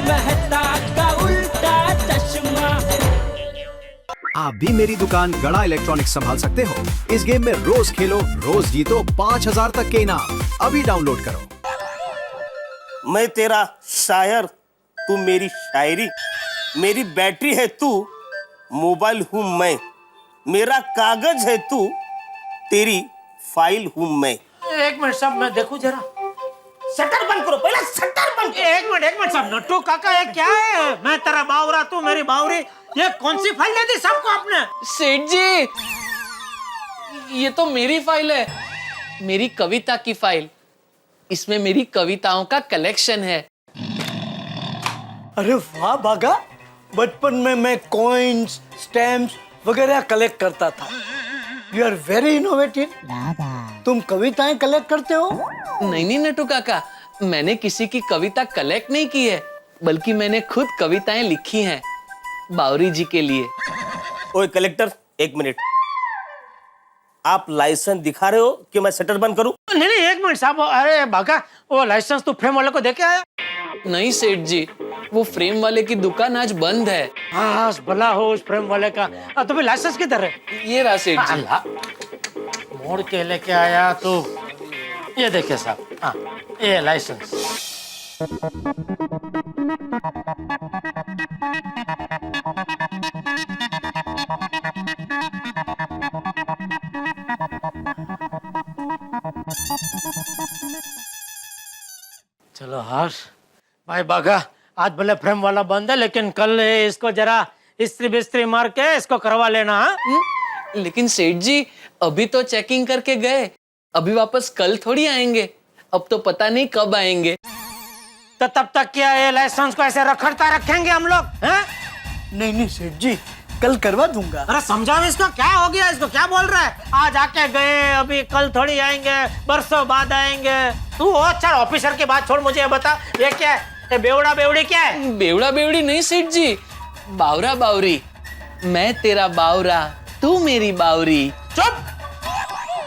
मेहता का उल्टा चश्मा। आप भी मेरी दुकान गड़ा इलेक्ट्रॉनिक्स संभाल सकते हो। इस गेम में रोज खेलो, रोज जीतो 5000 तक के इनाम। अभी डाउनलोड करो। मैं तेरा शायर, तू मेरी शायरी, मेरी बैटरी है तू, मोबाइल हूं मैं, मेरा कागज है तू, तेरी फाइल हूं मैं। एक मिनट साहब, मैं देखूं जरा। शटर बंद करो, पहले शटर बंद करो। एक मिनट साहब। नट्टू काका, ये क्या है? मैं तेरा बावरा, तू मेरी बावरी। ये कौन सी फाइल दे दी सबको आपने? सेठ जी, ये तो मेरी फाइल है, मेरी कविता की फाइल। इसमें मेरी कविताओं का कलेक्शन है। अरे वाह बागा, बचपन में मैं कॉइन्स, स्टैम्प्स वगैरह कलेक्ट करता था। You are very innovative. तुम कविताएं कलेक्ट करते हो? नहीं नट्टू काका, मैंने किसी की कविता कलेक्ट नहीं की है, बल्कि मैंने खुद कविताएं लिखी हैं बावरी जी के लिए। ओए कलेक्टर, एक मिनट, आप लाइसेंस दिखा रहे हो कि मैं शटर बंद करूं? नहीं, एक मिनट साहब। अरे बागा, वो लाइसेंस तू फ्रेम वाले को देके आया? नहीं सेठ जी, वो फ्रेम वाले की दुकान आज बंद है। हाँ, भला हो उस फ्रेम वाले का। तो फिर लाइसेंस किधर है? ये रहा सेठ जी। अल्लाह, मोड़ के लेके आया तो। ये देखिए साहब, हाँ, ये लाइसेंस। चलो हर्ष भाई बागा, आज भले फ्रेम वाला बंद है, लेकिन कल इसको जरा इस्त्री बिस्त्री मार के इसको करवा लेना। हाँ? लेकिन सेठ जी, अभी तो चेकिंग करके गए, अभी वापस कल थोड़ी आएंगे। अब तो पता नहीं कब आएंगे। तो तब तक क्या ये लाइसेंस को ऐसे रखड़ता रखेंगे हम लोग? हैं? नहीं सेठ जी, कल करवा दूंगा। अरे समझाओ इसको, क्या हो गया? इसको क्या बोल रहा है? आज आके गए, अभी कल थोड़ी आएंगे, बरसों बाद आएंगे। तू हो अच्छा ऑफिसर की बात छोड़, मुझे ये बता, ये क्या है? ये बेवड़ा बेवड़ी क्या है? बेवड़ा बेवड़ी नहीं सेठ जी, बावरा बावरी। मैं तेरा बावरा, तू मेरी बावरी। चुप!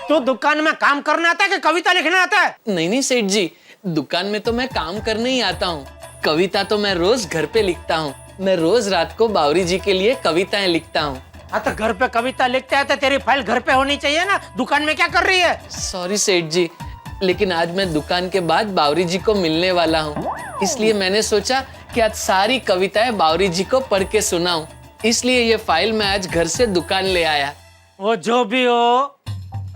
तू दुकान में काम करने आता है कि कविता लिखने आता है? नहीं सेठ जी, दुकान में तो मैं काम करने ही आता हूँ, कविता तो मैं रोज घर पे लिखता हूँ। मैं रोज रात को बावरी जी के लिए कविताएं लिखता हूँ। हाँ, तो घर पे कविता लिखते हैं तो तेरी फाइल घर पे होनी चाहिए ना। दुकान में क्या कर रही है? सॉरी सेठ जी, लेकिन आज मैं दुकान के बाद बावरी जी को मिलने वाला हूँ, इसलिए मैंने सोचा कि आज सारी कविताएं बावरी जी को पढ़ के सुनाऊं। इसलिए ये फाइल मैं आज घर से दुकान ले आया। वो जो भी हो,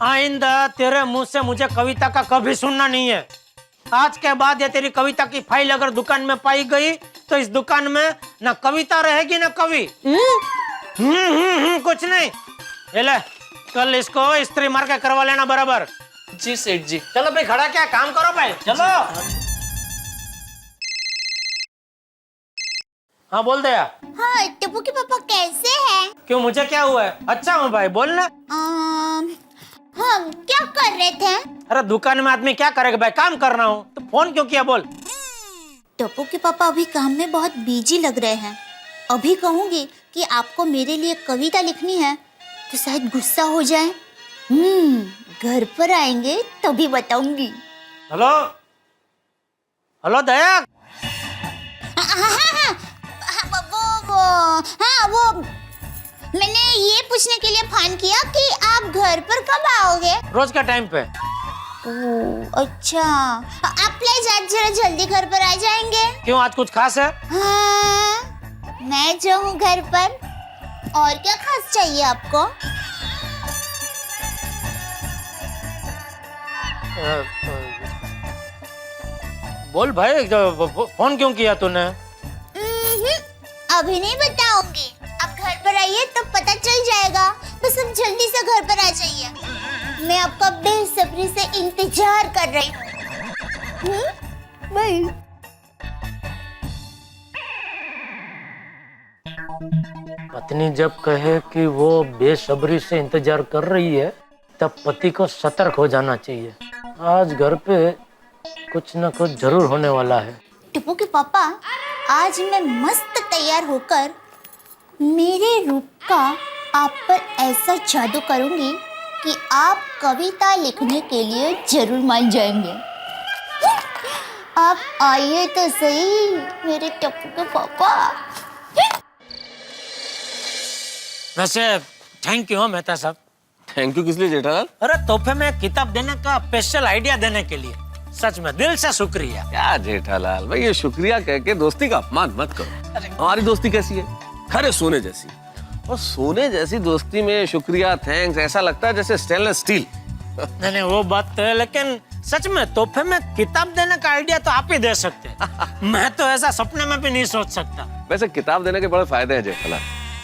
आइंदा तेरे मुंह से मुझे कविता का कभी सुनना नहीं है। आज के बाद ये तेरी कविता की फाइल अगर दुकान में पाई गई तो इस दुकान में ना कविता रहेगी ना कवि। कुछ नहीं। ये ले, कल इसको इस्त्री मार के करवा लेना बराबर। जी सेठ जी। चलो भाई, खड़ा क्या काम करो भाई, चलो। हाँ बोल दया। हाँ, टप्पू के पापा कैसे हैं? क्यों, मुझे क्या हुआ है? अच्छा हूँ भाई, बोलना। हम क्या कर रहे थे? अरे दुकान में आदमी क्या करेगा भाई, काम कर रहा हूँ। तो फोन क्यों किया, बोल। टप्पू के पापा अभी काम में बहुत बिजी लग रहे हैं। अभी कहूंगी कि आपको मेरे लिए कविता लिखनी है तो शायद गुस्सा हो जाए। घर पर आएंगे तभी बताऊंगी। हेलो हेलो दया। वो मैंने ये पूछने के लिए फोन किया कि आप घर पर कब आओगे? रोज का टाइम पे। अच्छा, आप प्लीज आज जरा जल्दी घर पर आ जाएंगे। क्यों, आज कुछ खास है? हाँ, मैं जो हूँ घर पर, और क्या खास चाहिए आपको? बोल भाई, फोन क्यों किया तूने? अभी नहीं बताऊंगी, आप घर पर आइए तो पता चल जाएगा। बस अब जल्दी से घर पर आ जाइए, मैं आपका बेसब्री से इंतजार कर रही हूँ। बाय। पत्नी जब कहे कि वो बेसब्री से इंतजार कर रही है, तब पति को सतर्क हो जाना चाहिए। आज घर पे कुछ न कुछ जरूर होने वाला है। टप्पू के पापा, आज मैं मस्त तैयार होकर मेरे रूप का आप पर ऐसा जादू करूंगी कि आप कविता लिखने के लिए जरूर मान जाएंगे। आप आइए तो सही मेरे टप्पू के पापा। वैसे थैंक यू मेहता साहब। थैंक यू किस लिए जेठालाल? अरे तोहफे में किताब देने का स्पेशल आइडिया देने के लिए सच में दिल से शुक्रिया। क्या जेठालाल भाई, ये शुक्रिया कह के दोस्ती का अपमान मत करो। हमारी दोस्ती कैसी है? खरे सोने जैसी। और सोने जैसी दोस्ती में शुक्रिया थैंक्स ऐसा लगता है जैसे स्टेनलेस स्टील। नहीं वो बात तो है, लेकिन सच में तोहफे में किताब देने का आइडिया तो आप ही दे सकते हैं। मैं तो ऐसा सपने में भी नहीं सोच सकता। वैसे किताब देने के बड़े फायदे हैं जेठालाल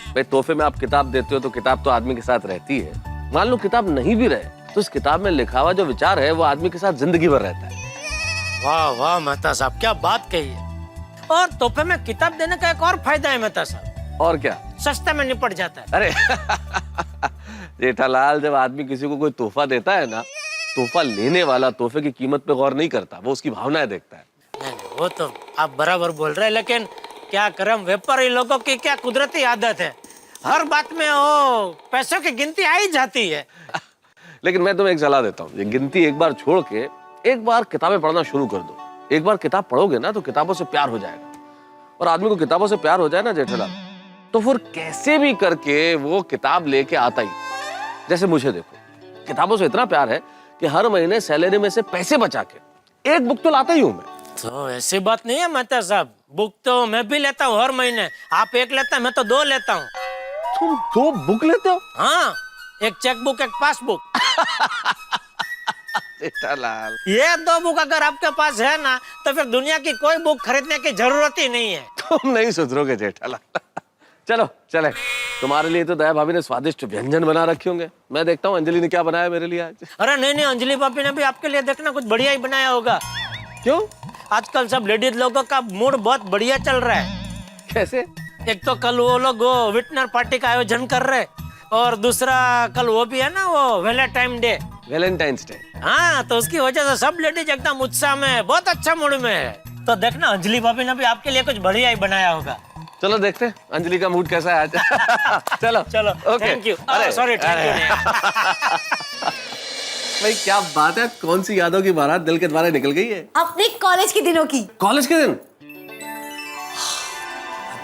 भाई। तोहफे में आप किताब देते हो तो किताब तो आदमी के साथ रहती है। मान लो किताब नहीं भी रहे तो इस किताब में लिखा हुआ जो विचार है वो आदमी के साथ जिंदगी भर रहता है। वाह वाह मेहता साहब, क्या बात कही है। और तोहफे में किताब देने का एक और फायदा है मेहता साहब। और क्या? सस्ते में निपट जाता है। अरे जेठालाल, जब आदमी किसी को कोई तोहफा देता है ना, तोहफा लेने वाला तोहफे की कीमत पे गौर नहीं करता, वो उसकी भावनाएं देखता है। नहीं, वो तो आप बराबर बोल रहे हैं, लेकिन क्या करम व्यापारी लोगों की क्या कुदरती आदत है, हर बात में वो पैसों की गिनती आ ही जाती है। लेकिन मैं तुम्हें एक सलाह देता हूँ, ये गिनती एक बार छोड़ के एक बार किताबें पढ़ना शुरू कर दो। एक बार किताब पढ़ोगे ना तो किताबों से प्यार हो जाएगा। और आदमी को किताबों से प्यार हो जाए ना जेठालाल, तो फिर कैसे भी करके वो किताब लेके आता ही। जैसे मुझे देखो, किताबों से इतना प्यार है कि हर महीने सैलरी में से पैसे बचा के एक बुक तो लाता ही हूँ मैं। तो ऐसी बात नहीं है मेहता साहब, बुक तो मैं भी लेता हूँ हर महीने। आप एक लेता है, मैं तो 2 लेता हूँ। तुम 2 बुक लेते हो? हाँ, एक चेक बुक एक पासबुक। जेठालाल, ये 2 बुक अगर आपके पास है ना तो फिर दुनिया की कोई बुक खरीदने की जरूरत ही नहीं है। तुम नहीं सुधरोगे जेठालाल। चलो चले, तुम्हारे लिए तो दया भाभी ने स्वादिष्ट व्यंजन बना रखे होंगे। मैं देखता हूँ अंजलि ने क्या बनाया मेरे लिए आज। अरे नहीं, अंजलि भाभी ने भी आपके लिए देखना कुछ बढ़िया ही बनाया होगा। क्यों? आजकल सब लेडीज लोगों का मूड बहुत बढ़िया चल रहा है। कैसे? एक तो कल वो लोग वो विटनर पार्टी का आयोजन कर रहे, और दूसरा कल वो भी है ना, वो वैलेंटाइन डे, वैलेंटाइंस डे। हाँ, तो उसकी वजह से सब लेडीज एकदम उत्साह में, बहुत अच्छा मूड में है। तो देखना अंजलि भाभी ने भी आपके लिए कुछ बढ़िया ही बनाया होगा। चलो देखते हैं अंजलि का मूड कैसा है आज। चलो चलो, ओके। Thank you. अरे सॉरी, थैंक यू। भाई क्या बात है, कौन सी यादों की बारात दिल के द्वारे निकल गई है। अपने कॉलेज के दिनों की। कॉलेज के दिन?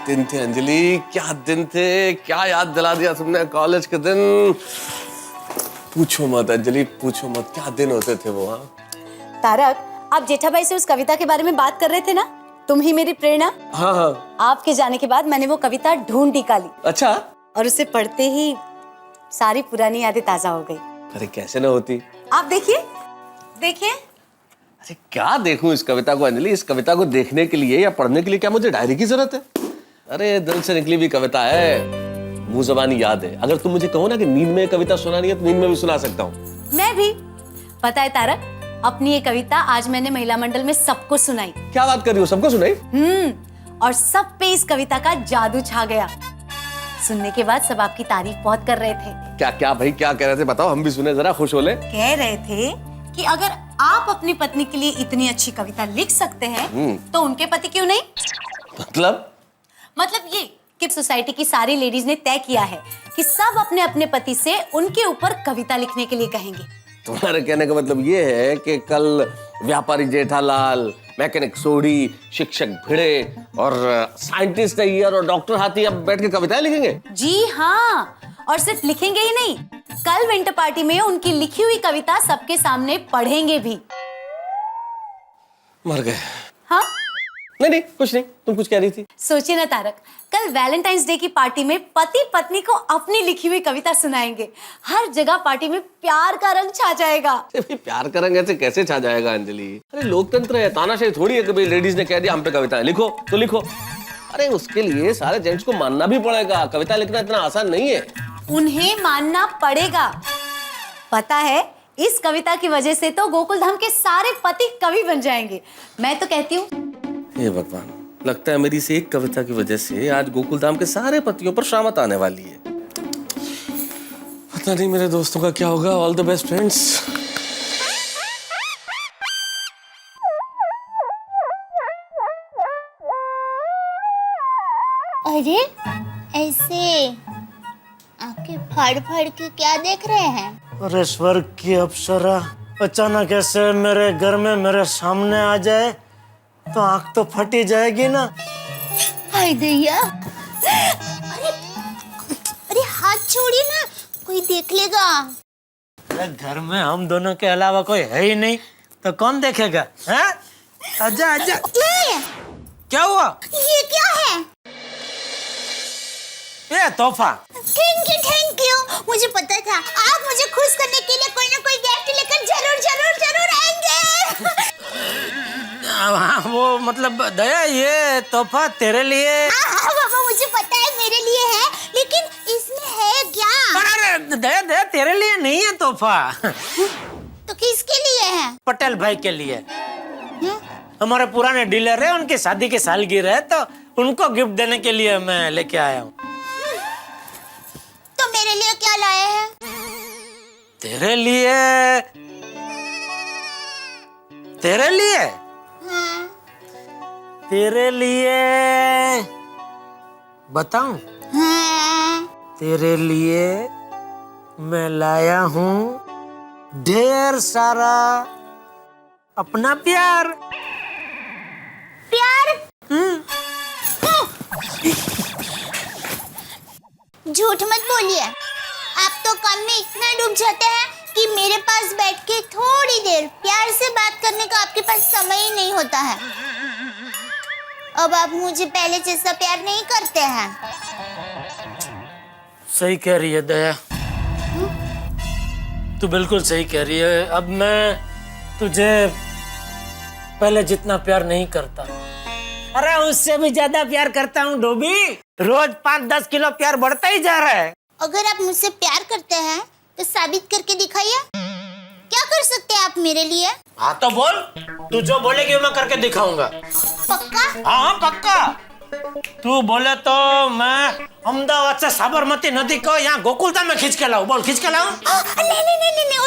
दिन थे अंजलि, क्या दिन थे, क्या याद दिला दिया तुमने कॉलेज के दिन। पूछो मत अंजलि, पूछो मत, क्या दिन होते थे वो। हाँ तारक, आप जेठा भाई से उस कविता के बारे में बात कर रहे थे ना, तुम ही मेरी प्रेरणा। हाँ हाँ। आपके जाने के बाद मैंने वो कविता ढूंढ निकाली। अच्छा। और उसे पढ़ते ही सारी पुरानी यादें ताजा हो गई। अरे कैसे ना होती। आप देखिए, देखिए। अरे क्या देखूं इस कविता को अंजलि, इस कविता को देखने के लिए या पढ़ने के लिए क्या मुझे डायरी की जरूरत है? अरे दिल से निकली हुई कविता है, मुंह ज़बानी याद है। अगर तुम मुझे कहो ना कि नींद में कविता सुनानी है तो नींद में भी सुना सकता हूँ। मैं भी। पता है तारक, अपनी ये कविता आज मैंने महिला मंडल में सबको सुनाई। क्या बात कर रही हो, सबको सुनाई? और सब पे इस कविता का जादू छा गया। सुनने के बाद सब आपकी तारीफ बहुत कर रहे थे। क्या क्या भाई, क्या कह रहे थे बताओ, हम भी सुने जरा, खुश हो ले। कह रहे थे कि अगर आप अपनी पत्नी के लिए इतनी अच्छी कविता लिख सकते हैं तो उनके पति क्यों नहीं। मतलब ये कि सोसाइटी की सारी लेडीज ने तय किया है कि सब अपने अपने पति से उनके ऊपर कविता लिखने के लिए कहेंगे। तुम्हारे कहने का मतलब ये है कि कल व्यापारी जेठालाल, मैकेनिक सोढ़ी, शिक्षक भिड़े और साइंटिस्ट अय्यर और डॉक्टर हाथी अब बैठ के कविताएं लिखेंगे? जी हाँ, और सिर्फ लिखेंगे ही नहीं, कल विंटर पार्टी में उनकी लिखी हुई कविता सबके सामने पढ़ेंगे भी। मर गए। हाँ? नहीं कुछ नहीं, तुम कुछ कह रही थी। सोचिए ना तारक, कल वैलेंटाइंस डे की पार्टी में पति पत्नी को अपनी लिखी हुई कविता सुनाएंगे। हर जगह पार्टी में प्यार का रंग छा जाएगा। प्यार का रंग ऐसे कैसे छा जाएगा अंजलि? अरे लोकतंत्र है, तानाशाही थोड़ी है कि भाई लेडीज ने कह दिया हम पे कविताएं लिखो तो लिखो। अरे उसके लिए सारे जेंट्स को मानना भी पड़ेगा, कविता लिखना इतना आसान नहीं है। उन्हें मानना पड़ेगा। पता है, इस कविता की वजह से तो गोकुल धाम के सारे पति कवि बन जाएंगे। मैं तो कहती हूँ, हे भगवान, लगता है मेरी से एक कविता की वजह से आज गोकुल धाम के सारे पतियों पर शामत आने वाली है। पता नहीं मेरे दोस्तों का क्या होगा। All the best friends. अरे ऐसे आंखें फाड़ फाड़ के क्या देख रहे हैं? अरे स्वर्ग की अप्सरा अचानक ऐसे मेरे घर में मेरे सामने आ जाए तो आंख तो फटी जाएगी ना। हाय दैया, अरे हाथ छोड़िए ना, कोई देख लेगा। अरे घर में हम दोनों के अलावा कोई है ही नहीं, तो कौन देखेगा? हैं? आजा आजा। ये क्या हुआ? ये क्या है? ये तोहफा। Thank you. मुझे पता था आप मुझे खुश करने के लिए कोई ना कोई गिफ्ट लेकर जरूर जरूर जरूर आएंगे। हाँ, वो मतलब दया, ये तोहफा तेरे लिए। हाँ बाबा, मुझे पता है मेरे लिए है, लेकिन इसमें है क्या? अरे दया दया, तेरे लिए नहीं है तोहफा। तो किसके लिए है? पटेल भाई के लिए। हमारे पुराने डीलर है, उनकी शादी की सालगिरह है, तो उनको गिफ्ट देने के लिए मैं लेके आया हूँ। तो मेरे लिए क्या लाए हैं? तेरे लिए? तेरे लिए? हाँ। तेरे लिए बताऊं? हाँ। तेरे लिए मैं लाया हूँ ढेर सारा अपना प्यार। प्यार? झूठ मत बोलिए। आप तो काम में इतना डूब जाते हैं कि मेरे पास बैठ के थोड़ी देर प्यार से बात करने का आपके पास समय ही नहीं होता है। अब आप मुझे पहले जैसा प्यार नहीं करते हैं। सही कह रही है दया, तू बिल्कुल सही कह रही है। अब मैं तुझे पहले जितना प्यार नहीं करता, अरे उससे भी ज्यादा प्यार करता हूँ डोबी। रोज 5-10 किलो प्यार बढ़ता ही जा रहा है। अगर आप मुझसे प्यार करते हैं तो साबित करके दिखाइए। क्या कर सकते हैं आप मेरे लिए? हाँ तो बोल, तू जो बोलेगी मैं करके दिखाऊंगा। पक्का? हाँ पक्का। तू बोले तो मैं अहमदाबाद से साबरमती नदी को यहाँ गोकुलधाम में खींच के लाऊं। बोल, खींच के लाऊं? नहीं,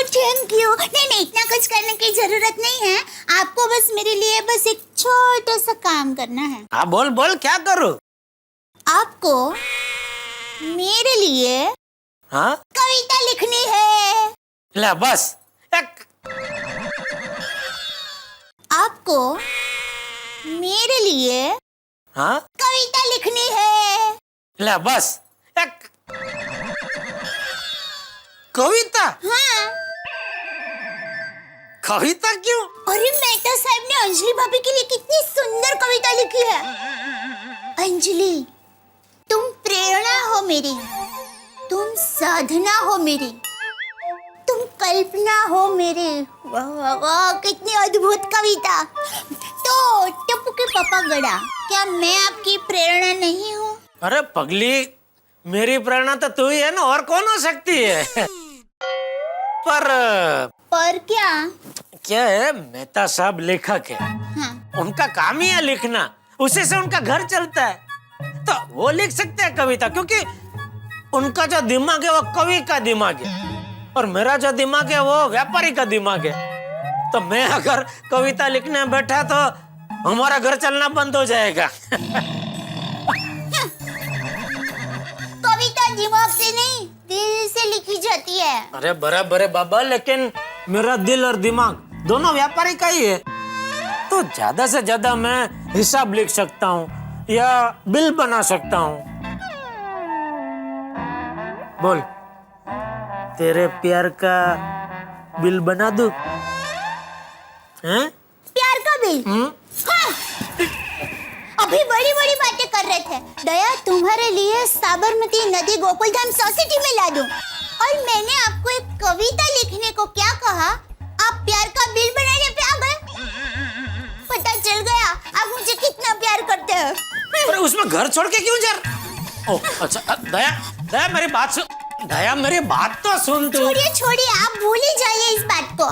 थैंक यू। नहीं, इतना कुछ करने की जरूरत नहीं है। आपको बस मेरे लिए बस एक छोटा सा काम करना है। हाँ बोल बोल, क्या करूँ? आपको मेरे लिए हाँ कविता लिखनी है। ले बस एक। आपको मेरे लिए हाँ कविता लिखनी है। ले बस एक कविता। हाँ। कविता क्यों? अरे मेहता साहब ने अंजलि भाभी के लिए कितनी सुंदर कविता लिखी है। अंजलि, तुम प्रेरणा हो मेरी, तुम साधना हो मेरी, तुम कल्पना हो मेरी। वाह वाह वाह, कितनी अद्भुत कविता। तो टप्पू के पापा गड़ा, क्या मैं आपकी प्रेरणा नहीं हूँ? अरे पगली, मेरी प्रेरणा तो तू ही है ना, और कौन हो सकती है? पर क्या है, मेहता साहब लेखक है। हाँ। उनका काम ही है लिखना, उसी से उनका घर चलता है। तो वो लिख सकते हैं कविता, क्योंकि उनका जो दिमाग है वो कवि का दिमाग है, और मेरा जो दिमाग है वो व्यापारी का दिमाग है। तो मैं अगर कविता लिखने बैठा तो हमारा घर चलना बंद हो जाएगा। कविता दिमाग से नहीं, दिल से लिखी जाती है। अरे बराबर है बाबा, लेकिन मेरा दिल और दिमाग दोनों व्यापारी का ही है। तो ज्यादा से ज्यादा मैं हिसाब लिख सकता हूँ या बिल बना सकता हूँ। बोल, तेरे प्यार का बिल बना दूं? हैं? प्यार का बिल? हाँ। अभी बड़ी बड़ी बातें कर रहे थे। दया, तुम्हारे लिए साबरमती नदी गोकुलधाम सोसाइटी में ला दूं। और मैंने आपको एक कविता लिखने को क्या कहा, आप प्यार का बिल बनाने पे आ गए। पता चल गया आप मुझे कितना प्यार करते हो। अरे उसमें घर छोड़ के क्यों जा रहा? ओह अच्छा, दया दया मेरी बात सुन। दया मेरी बात तो सुन तू। छोड़िए, आप भूल ही जाइए इस बात को।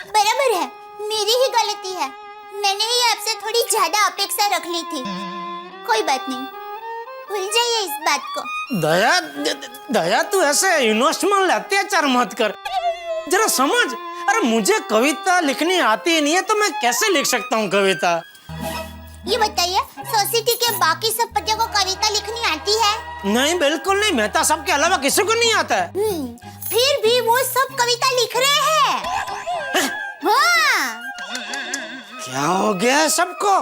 बराबर है, मेरी ही गलती है। मैंने ही आपसे थोड़ी ज्यादा अपेक्षा रख ली थी। कोई बात नहीं, भूल जाइए इस बात को। दया दया, तू ऐसे इमोशनल अत्याचार मत कर, जरा समझ। अरे मुझे कविता लिखनी आती नहीं है, तो मैं कैसे लिख सकता हूँ कविता? ये बताइए, सोसाइटी के बाकी सब बच्चों को कविता लिखनी आती है? नहीं, बिल्कुल नहीं। मेहता सबके अलावा किसी को नहीं आता है। फिर भी वो सब कविता लिख रहे हैं। हाँ, क्या हो गया है सबको?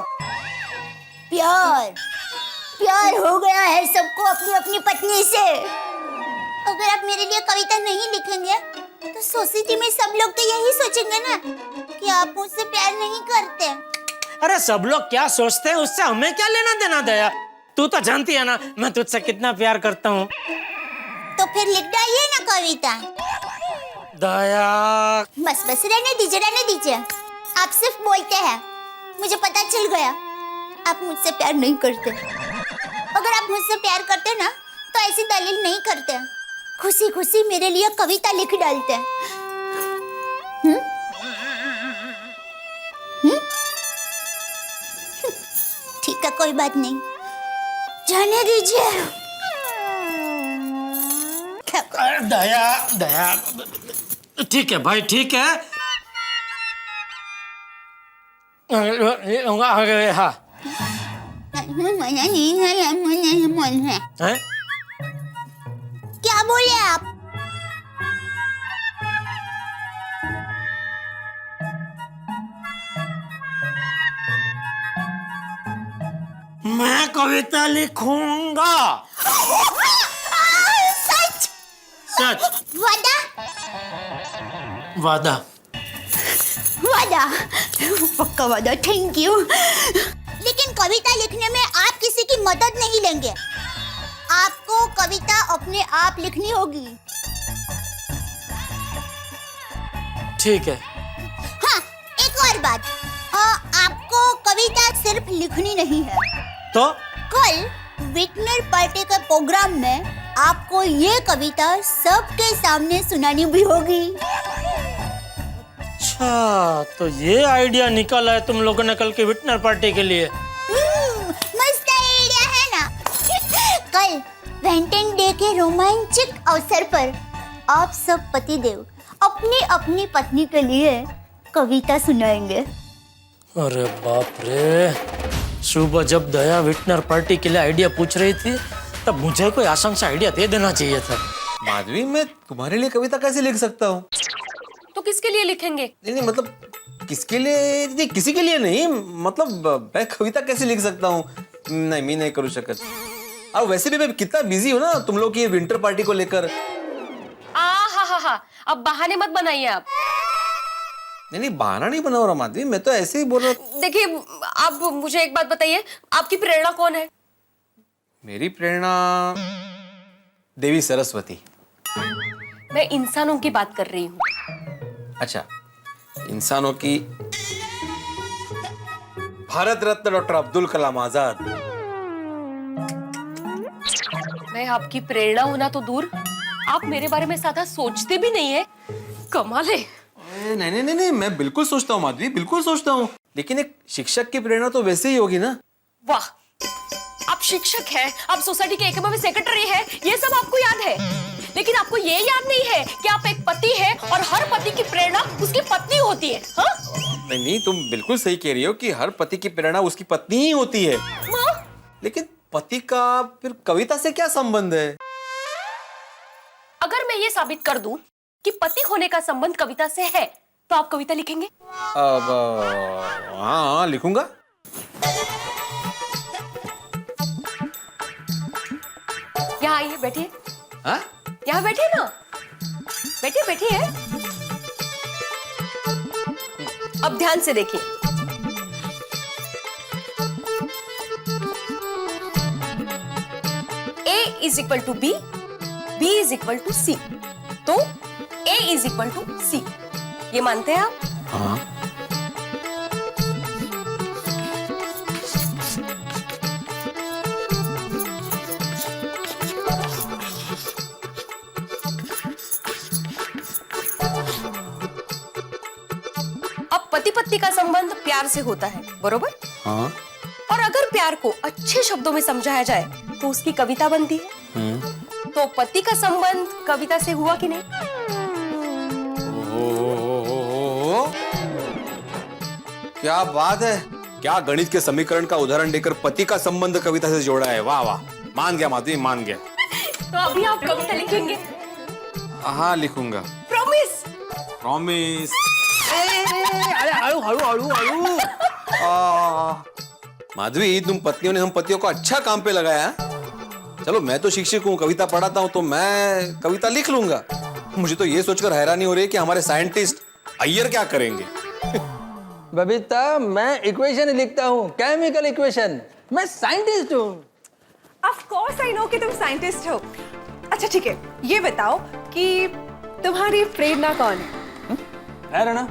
प्यार प्यार हो गया है सबको अपनी अपनी पत्नी से। अगर आप मेरे लिए कविता नहीं लिखेंगे तो सोसाइटी में सब लोग तो यही सोचेंगे ना कि आप मुझसे प्यार नहीं करते। अरे सब लोग क्या सोचते हैं उससे हमें क्या लेना देना दया। तू तो जानती है ना मैं तुझसे कितना प्यार करता हूँ। तो फिर लिख डालिए ना कविता। दया बस बस रहने दीजिए। आप सिर्फ बोलते हैं, मुझे पता चल गया आप मुझसे प्यार नहीं करते। अगर आप मुझसे प्यार करते ना तो ऐसी दलील नहीं करते, खुशी खुशी मेरे लिए कविता लिख डालते। ठीक है, कोई बात नहीं, जाने दीजिए। दया दया ठीक है भाई, ठीक है। हाँ हैं? क्या बोले आप? मैं कविता लिखूंगा। सच? सच। वादा? वादा। वादा, पक्का वादा। Thank you. लेकिन कविता लिखने में आप किसी की मदद नहीं लेंगे, आपको कविता अपने आप लिखनी होगी। ठीक है। हाँ, एक और बात, आपको कविता सिर्फ लिखनी नहीं है, तो कल विटनर पार्टी के प्रोग्राम में आपको ये कविता सबके सामने सुनानी भी होगी। अच्छा, तो ये आइडिया निकाला है तुम लोगों ने कल की विटनर पार्टी के लिए। मस्त आइडिया है ना। कल वैलेंटाइन डे के रोमांचक अवसर पर आप सब पतिदेव अपनी अपनी पत्नी के लिए कविता सुनाएंगे। अरे बाप रे, सुबह जब दया विटनर पार्टी के लिए आइडिया पूछ रही थी तब मुझे कोई आसान सा आइडिया दे देना चाहिए था। माधवी, मैं तुम्हारे लिए कविता कैसे लिख सकता हूँ? तो किसके लिए लिखेंगे? नहीं, मतलब किसके लिए? नहीं, किसी के लिए नहीं, मतलब मैं कविता कैसे लिख सकता हूँ? नहीं, मैं नहीं करू शकत। अब वैसे भी मैं कितना बिजी हूँ ना तुम लोग की विंटर पार्टी को लेकर। हा, अब बहाने मत बनाइए आप। नहीं, बहाना नहीं बना रहा माधवी, मैं तो ऐसे ही बोल रहा। देखिए, आप मुझे एक बात बताइए, आपकी प्रेरणा कौन है? मेरी प्रेरणा देवी सरस्वती। मैं इंसानों की बात कर रही हूँ। अच्छा, इंसानों की भारत रत्न डॉक्टर अब्दुल कलाम आजाद। मैं आपकी प्रेरणा होना तो दूर, आप मेरे बारे में ज्यादा सोचते भी नहीं है। कमाल है। नहीं, मैं बिल्कुल सोचता हूँ माधवी, बिल्कुल सोचता हूँ, लेकिन एक शिक्षक की प्रेरणा तो वैसे ही होगी ना। वाह, आप शिक्षक हैं, आप सोसाइटी के एकमेव सेक्रेटरी हैं, ये सब आपको याद है, लेकिन आपको ये याद नहीं है कि आप एक पति हैं और हर पति की प्रेरणा उसकी पत्नी होती है। हाँ? नहीं, तुम बिल्कुल सही कह रही हो कि हर पति की प्रेरणा उसकी पत्नी ही होती है। लेकिन पति का फिर कविता से क्या संबंध है? अगर मैं ये साबित कर दूं कि पति होने का संबंध कविता से है, तो आप कविता लिखेंगे? हाँ, लिखूंगा। यहाँ आइए, बैठिए। हाँ? यहाँ बैठिए ना, बैठिए। अब ध्यान से देखिए। A is equal to B, B is equal to C, तो A is equal to C, ये मानते हैं आप? हाँ। अब पति पत्नी का संबंध प्यार से होता है, बरोबर? हाँ। और अगर प्यार को अच्छे शब्दों में समझाया जाए तो उसकी कविता बनती है। तो पति का संबंध कविता से हुआ कि नहीं? क्या बात है, क्या गणित के समीकरण का उदाहरण देकर पति का संबंध कविता से जोड़ा है। वाह वाह, मान गया माधवी, मान गया। तो अभी आप कविता लिखेंगे? हाँ, लिखूंगा। प्रॉमिस? प्रॉमिस। माधवी, तुम पत्नियों ने हम पतियों को अच्छा काम पे लगाया। चलो, मैं तो शिक्षक हूँ, कविता पढ़ाता हूँ, तो मैं कविता लिख लूंगा। मुझे तो ये सोचकर हैरानी हो रही है कि हमारे साइंटिस्ट अय्यर क्या करेंगे। बबीता, मैं इक्वेशन लिखता हूँ, केमिकल इक्वेशन। मैं साइंटिस्ट हूँ। ऑफ कोर्स आई नो कि तुम साइंटिस्ट हो। अच्छा ठीक है, ये बताओ कि तुम्हारी प्रेरणा कौन है? प्रेरणा?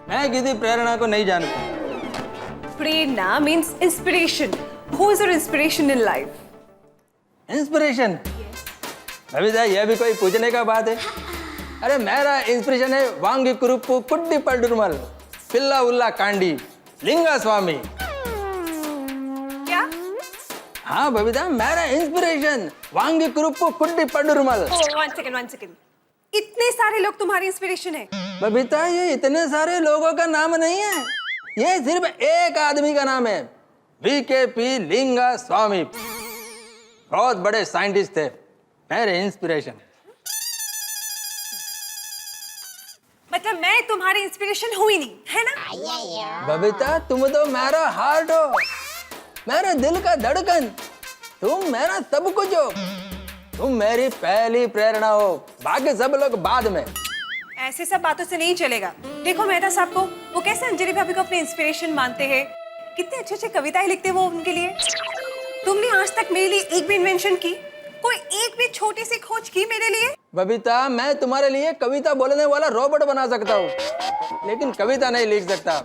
मैं किसी प्रेरणा को नहीं जानता। प्रेरणा means inspiration. Who is your inspiration in life? Inspiration? Babita, यह भी कोई पूछने का बात है? अरे मेरा इंस्पिरेशन है वांगी कुरुप्पु कुड्डी पल्डुरमल पिल्ला उल्ला कांडी लिंगा स्वामी। क्या? हाँ बबीता, मेरा इंस्पिरेशन वांगी कुरुप्पु कुड्डी पल्डुरमल। One second. इतने सारे लोग तुम्हारी इंस्पिरेशन है? बबीता, ये इतने सारे लोगों का नाम नहीं है, ये सिर्फ एक आदमी का नाम है, वीकेपी लिंगा स्वामी। बहुत बड़े साइंटिस्ट थे, मेरे इंस्पिरेशन। मतलब मैं तुम्हारी इंस्पिरेशन हुई नहीं, है ना? बबीता, तुम तो मेरा हार्ट हो, मेरे दिल का धड़कन। तुम मेरा सब कुछ हो। तुम मेरी पहली प्रेरणा हो, बाकी सब लोग बाद में। ऐसे सब बातों से नहीं चलेगा। देखो मेहता साहब को, वो कैसे अंजलि भाभी को अपने इंस्पिरेशन मानते हैं, कितने अच्छे अच्छे कविताएं लिखते वो उनके लिए। तुमने आज तक मेरे लिए एक भी इन्वेंशन की, कोई एक भी छोटी सी खोज की मेरे लिए? बबीता, मैं तुम्हारे लिए कविता बोलने वाला रोबोट बना सकता हूँ, लेकिन कविता नहीं लिख सकता।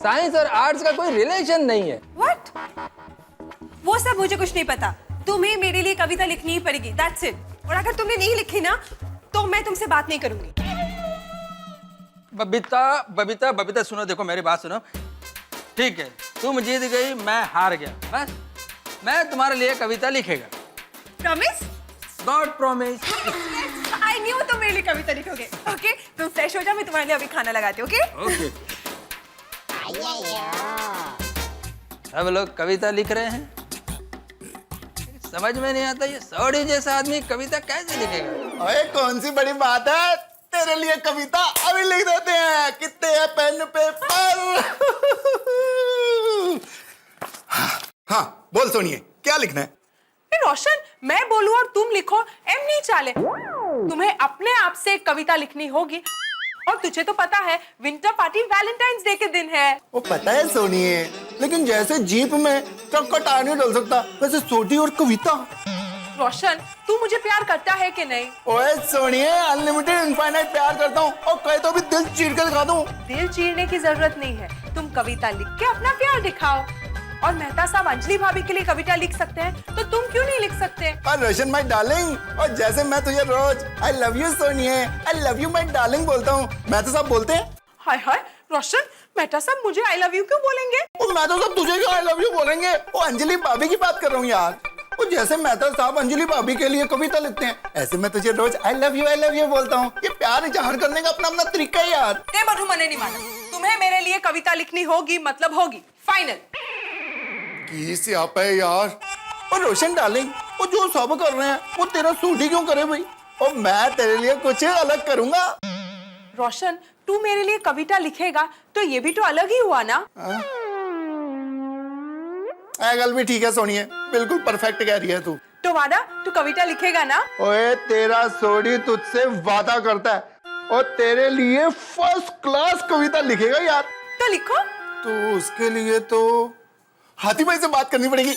साइंस और आर्ट्स का कोई रिलेशन नहीं है। What? वो सब मुझे कुछ नहीं पता। तुम्हें मेरे लिए कविता लिखनी ही पड़ेगी, that's it। और अगर तुमने नहीं लिखी ना, तो मैं तुमसे बात नहीं करूंगी। बबीता सुनो, देखो मेरी बात सुनो। ठीक है, तुम जीत गई, मैं हार गया। बस मैं तुम्हारे लिए कविता लिखेगा। Promise? God promise. I knew तुम मेरे लिए कविता लिखोगे। ओके, तुम फ्रेश हो जाओ, मैं तुम्हारे लिए अभी खाना लगाती हूँ। ओके? सब लोग कविता लिख रहे हैं, समझ में नहीं आता ये सौड़ी जैसा आदमी कविता कैसे लिखेगा। अरे कौन सी बड़ी बात है, तेरे लिए कविता अभी लिख देते हैं। कितने हैं पेन पेपर? हाँ बोल सोनिए, क्या लिखना है? रोशन, मैं बोलूं और तुम लिखो, एम नहीं चाले। तुम्हें अपने आप से कविता लिखनी होगी, और तुझे तो पता है विंटर पार्टी वैलेंटाइंस डे के दिन है। वो पता है सोनिए, लेकिन जैसे जीप में ट्रक का टायर नहीं डल सकता, वैसे सोटी और कविता। रोशन, तू मुझे प्यार करता है कि नहीं? ओए सोनिए, अनलिमिटेड इनफाइनाइट प्यार करता हूँ, और कहे तो भी दिल चीर के दिखा दूँ। दिल चीरने की जरूरत नहीं है, तुम कविता लिख के अपना प्यार दिखाओ। और मेहता साहब अंजलि भाभी के लिए कविता लिख सकते हैं, तो तुम क्यों नहीं लिख सकते? और रोशन माय डार्लिंग, और जैसे मैं तुझे रोज आई लव यू सोनिए, I love you my darling बोलता हूँ, मेहता साहब बोलते हैं हाय हाय रोशन, मेहता साहब मुझे आई लव यू क्यों बोलेंगे? और मेहता साहब तुझे क्यों आई लव यू बोलेंगे? वो अंजलि भाभी की बात कर रहा हूँ यार। वो जैसे मेहता साहब अंजलि भाभी के लिए कविता लिखते हैं, ऐसे मैं तुझे रोज आई लव यू बोलता हूँ। ये प्यार इजहार करने का अपना अपना तरीका है यार। ते बधू मैंने नहीं माना, तुम्हें मेरे लिए कविता लिखनी होगी, मतलब होगी, फाइनल। किस आप है यार। और रोशन डार्लिंग, वो जो सब कर रहे हैं वो तेरा सूट ही क्यों करे भाई? और मैं तेरे लिए कुछ अलग करूंगा। रोशन, तू मेरे लिए कविता लिखेगा तो ये भी तो अलग ही हुआ ना? गल भी ठीक है सोनिए, बिल्कुल परफेक्ट कह रही है तू। तो वादा, तू कविता लिखेगा ना? ओए तेरा सोडी तुझसे वादा करता है, और तेरे लिए फर्स्ट क्लास कविता लिखेगा यार। तो लिखो। तो उसके लिए तो हाथी भाई से बात करनी पड़ेगी।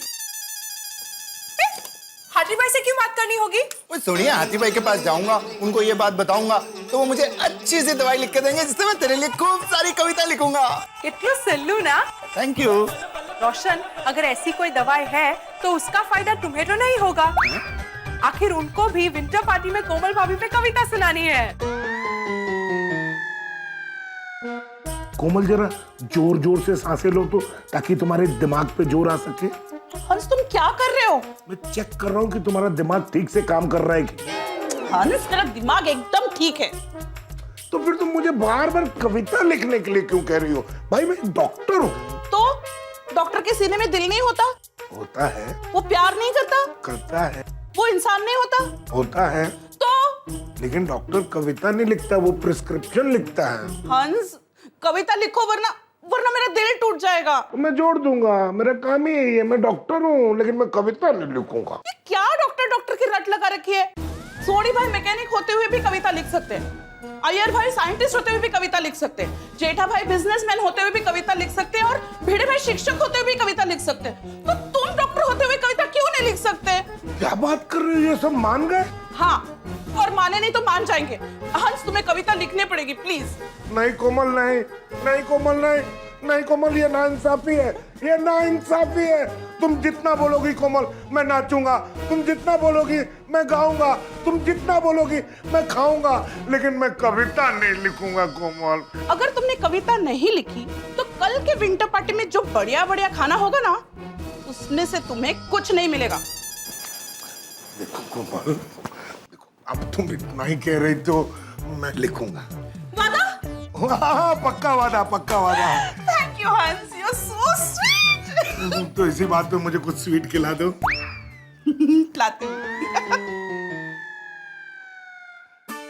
हाथी भाई से क्यों बात करनी होगी? ओए सुनिए, हाथी भाई के पास जाऊंगा, उनको ये बात बताऊंगा, तो वो मुझे अच्छी सी दवाई लिख के देंगे, जिससे मैं तेरे लिए खूब सारी कविता लिखूंगा। इतना सल्लू ना। Thank you. रोशन, अगर ऐसी कोई दवाई है तो उसका फायदा तुम्हें तो नहीं होगा। आखिर उनको भी विंटर पार्टी में कोमल भाभी पे कविता सुनानी है। कोमल, जरा जोर जोर से सांसें लो तो, ताकि तुम्हारे दिमाग पे जोर आ सके। हंस, तुम क्या कर रहे हो? मैं चेक कर रहा हूँ कि तुम्हारा दिमाग ठीक से काम कर रहा है कि। हंस, मेरा दिमाग एकदम ठीक है। तो फिर तुम मुझे बार बार कविता लिखने के लिए क्यों कह रही हो? भाई मैं डॉक्टर हूँ। तो डॉक्टर के सीने में दिल नहीं होता? होता है। वो प्यार नहीं करता? करता है। वो इंसान नहीं होता? होता है। तो लेकिन डॉक्टर कविता नहीं लिखता, वो प्रिस्क्रिप्शन लिखता है। हंस, कविता लिखो वरना वरना मेरा दिल टूट जाएगा। मैं जोड़ दूंगा, मेरा काम ही यही है। मैं डॉक्टर हूँ, लेकिन मैं कविता नहीं लिखूंगा। ये क्या डॉक्टर डॉक्टर की रट लगा रखी है? सोनी भाई मैकेनिक होते हुए भी कविता लिख सकते हैं, अय्यर भाई साइंटिस्ट होते हुए भी कविता लिख सकते हैं, जेठा भाई बिजनेसमैन होते हुए भी कविता लिख सकते हैं, और भिड़े भाई शिक्षक होते हुए भी कविता लिख सकते हैं। तो तुम डॉक्टर होते हुए कविता क्यों नहीं लिख सकते? क्या बात कर रहे हो? ये सब मान गए? हाँ, और माने नहीं तो मान जाएंगे। हंस, तुम्हें कविता लिखनी पड़ेगी प्लीज। नहीं कोमल, नहीं नहीं कोमल, नहीं नहीं कोमल, ये नाइंसाफी है, ये नाइंसाफी है। तुम जितना बोलोगी कोमल मैं नाचूंगा, तुम जितना बोलोगी मैं गाऊंगा, तुम जितना बोलोगी मैं खाऊंगा, लेकिन मैं कविता नहीं लिखूंगा कोमल। अगर तुमने कविता नहीं लिखी तो कल के विंटर पार्टी में जो बढ़िया बढ़िया खाना होगा ना, उसमें से तुम्हें कुछ नहीं मिलेगा। देखो कोमल, देखो अब तुम इतना ही कह रही तो मैं लिखूंगा। वादा? हाँ, पक्का वादा, पक्का वादा। थैंक यू हंस, यू आर सो स्वीट। तो इसी बात पे मुझे कुछ स्वीट खिला दो। खिलाती हूँ।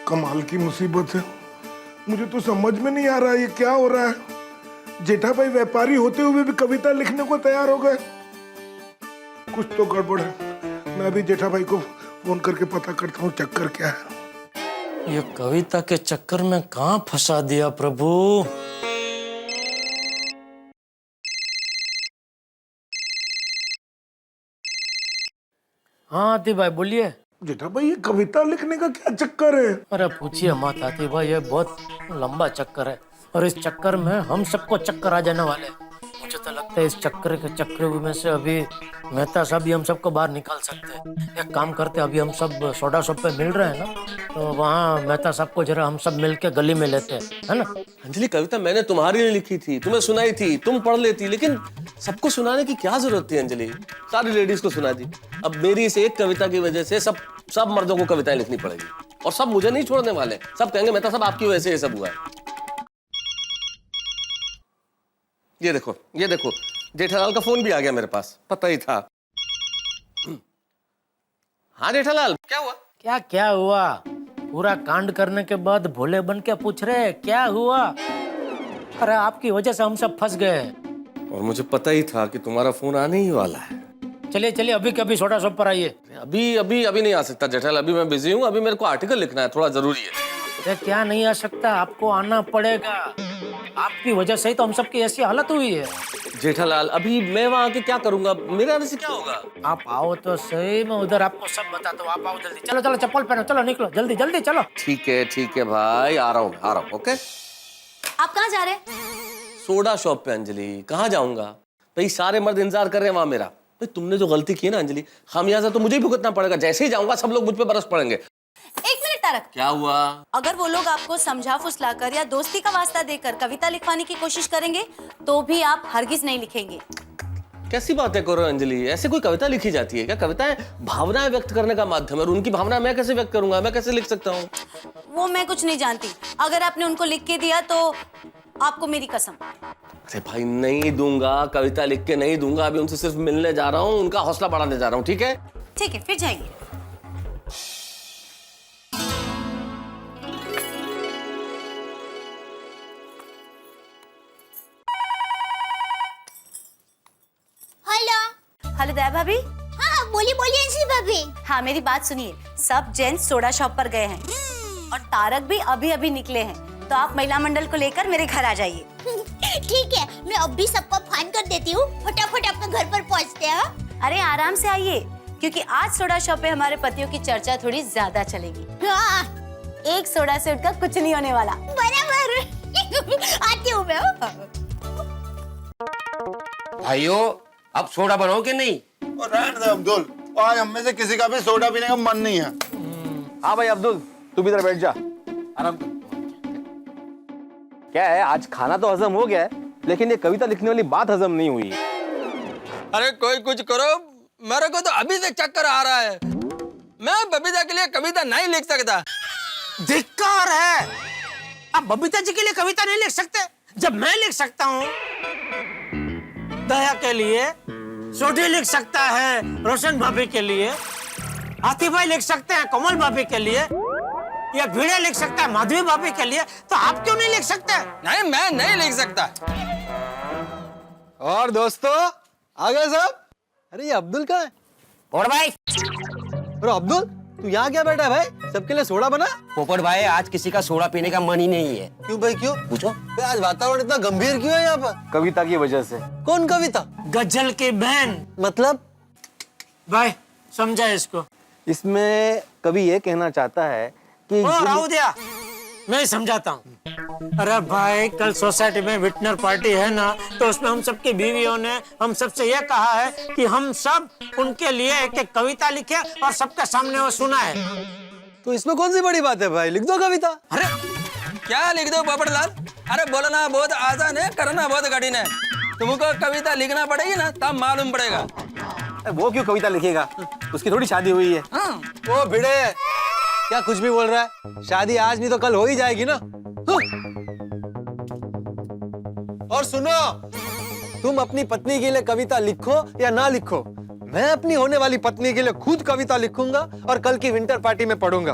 कमाल की मुसीबत है, मुझे तो समझ में नहीं आ रहा ये क्या हो रहा है। जेठा भाई व्यापारी होते हुए भी कविता लिखने को तैयार हो गए। कुछ तो गड़बड़ है। मैं अभी जेठा भाई को फोन करके पता करता हूँ चक्कर क्या है। ये कविता के चक्कर में कहाँ फंसा दिया प्रभु। हाँ आती भाई बोलिए। जेठा भाई ये कविता लिखने का क्या चक्कर है? अरे पूछिए मत आती भाई, ये बहुत लंबा चक्कर है और इस चक्कर में हम सबको चक्कर आ जाने वाले हैं। मुझे तो लगता है इस चक्कर के चक्कर में से अभी मेहता साहब भी हम सबको बाहर निकाल सकते हैं। एक काम करते हैं, अभी हम सब सोडा शॉप पे मिल रहे हैं ना, तो वहाँ मेहता साहब को जरा हम सब मिल के गली में लेते हैं, है ना। अंजलि कविता मैंने तुम्हारी लिए लिखी थी, तुम्हें सुनाई थी, तुम पढ़ लेती, लेकिन सबको सुनाने की क्या जरूरत थी अंजलि? सारी लेडीज को सुना दी। अब मेरी इस एक कविता की वजह से सब मर्दों को कविताएं लिखनी पड़ेगी और सब मुझे नहीं छोड़ने वाले। सब कहेंगे मेहता साहब आपकी वजह से ये सब हुआ है। ये देखो जेठालाल का फोन भी आ गया मेरे पास, पता ही था। हाँ जेठालाल, क्या हुआ? क्या हुआ? पूरा कांड करने के बाद भोले बन के पूछ रहे हैं क्या हुआ? अरे आपकी वजह से हम सब फंस गए। और मुझे पता ही था कि तुम्हारा फोन आने ही वाला है। चलिए अभी कभी सोडा शॉप पर आइए। अभी नहीं आ सकता जेठालाल, अभी मैं बिजी हूँ, अभी मेरे को आर्टिकल लिखना है, थोड़ा जरूरी है। अरे क्या नहीं आ सकता, आपको आना पड़ेगा। आपकी वजह से ही तो हम सबकी ऐसी हालत हुई है। जेठालाल अभी मैं वहाँ आके क्या करूंगा? मेरे आने से क्या होगा? आप आओ तो सही, मैं उधर आपको सब बताता हूँ। आप आओ जल्दी, चलो चप्पल पहनो, चलो निकलो जल्दी चलो। ठीक है भाई, आ रहा हूँ। ओके। आप कहाँ जा रहे हैं? सोडा शॉप पे अंजलि। कहाँ जाऊंगा भाई, सारे मर्द इंतजार कर रहे हैं वहां मेरा। भाई तुमने जो गलती की है ना अंजलि, खामियाजा तो मुझे ही भुगतना पड़ेगा। जैसे ही जाऊंगा सब लोग मुझ पे बरस पड़ेंगे। एक मिनट तारक, क्या हुआ? अगर वो लोग आपको समझा फुसलाकर या दोस्ती का वास्ता देकर कविता लिखवाने की कोशिश करेंगे तो भी आप हरगिज नहीं लिखेंगे। कैसी बातें कर रहे हो अंजलि? ऐसे कोई कविता लिखी जाती है क्या? कविताएं भावनाएं व्यक्त करने का माध्यम है, और उनकी भावना मैं कैसे व्यक्त करूंगा? मैं कैसे लिख सकता हूँ? वो मैं कुछ नहीं जानती। अगर आपने उनको लिख के दिया तो आपको मेरी कसम। अरे भाई नहीं दूंगा, कविता लिख के नहीं दूंगा। अभी उनसे सिर्फ मिलने जा रहा हूँ, उनका हौसला बढ़ाने जा रहा हूँ। ठीक है फिर जाइए। हेलो दया भाभी। हाँ बोलिए अंजलि भाभी। हाँ मेरी बात सुनिए, सब जेंट्स सोडा शॉप पर गए हैं और तारक भी अभी निकले हैं, तो आप महिला मंडल को लेकर मेरे घर आ जाइए। ठीक है, मैं अब भी सबको फोन कर देती हूँ, फटाफट अपने घर पर पहुँचते हैं। अरे आराम से आइए, क्योंकि आज सोडा शॉप पे हमारे पतियों की चर्चा थोड़ी ज्यादा चलेगी। हाँ। एक सोडा से उठकर कुछ नहीं होने वाला। बराबर। आती हूँ मैं। भाइयों अब सोडा बनाओगे नहीं? रहने दे अब्दुल, आज हम में से किसी का भी सोडा पीने का मन नहीं है। हाँ भाई अब्दुल, तू भी इधर बैठ जा, आराम कर। क्या है, आज खाना तो हजम हो गया है, लेकिन ये कविता लिखने वाली बात हजम नहीं हुई। अरे कोई कुछ करो, मेरे को तो अभी से चक्कर आ रहा है। मैं बबीता के लिए कविता नहीं लिख सकता। धिक्कार है, आप बबीता जी के लिए कविता नहीं लिख सकते जब मैं लिख सकता हूँ। दया के लिए सोडी लिख सकता है, रोशन भाभी के लिए आती भाई लिख सकते हैं, कोमल भाभी के लिए, या भिड़े लिख सकता है माधवी भाभी के लिए, तो आप क्यों नहीं लिख सकते? नहीं मैं नहीं लिख सकता। और दोस्तों आ गए सब। अरे ये अब्दुल कहाँ है? और भाई अरे अब्दुल तू यहाँ क्या बैठा है भाई? सबके लिए सोडा बना? पोपट भाई आज किसी का सोडा पीने का मन ही नहीं है। क्यों भाई क्यों? पूछो। आज वातावरण इतना गंभीर क्यों है यहाँ पर? कविता की वजह से। कौन कविता? गजल की बहन। मतलब भाई समझा इसको। इसमें कवि ये कहना चाहता है कि राहु दिया मैं समझाता हूँ। अरे भाई कल सोसाइटी में विटनर पार्टी है ना, तो उसमें हम सबकी बीवियों ने हम सबसे ये कहा है कि हम सब उनके लिए एक एक कविता लिखे और सबके सामने वो सुनाए। तो इसमें कौन सी बड़ी बात है भाई? लिख दो कविता। अरे क्या लिख दो पोपटलाल? अरे बोलना बहुत आसान है, करना बहुत कठिन है। तुमको कविता लिखना पड़ेगी ना, तब मालूम पड़ेगा। वो क्यों कविता लिखेगा? उसकी थोड़ी शादी हुई है। वो भिड़े क्या कुछ भी बोल रहा है? शादी आज नहीं तो कल हो ही जाएगी ना। और सुनो, तुम अपनी पत्नी के लिए कविता लिखो या ना लिखो, मैं अपनी होने वाली पत्नी के लिए खुद कविता लिखूंगा और कल की विंटर पार्टी में पढ़ूंगा।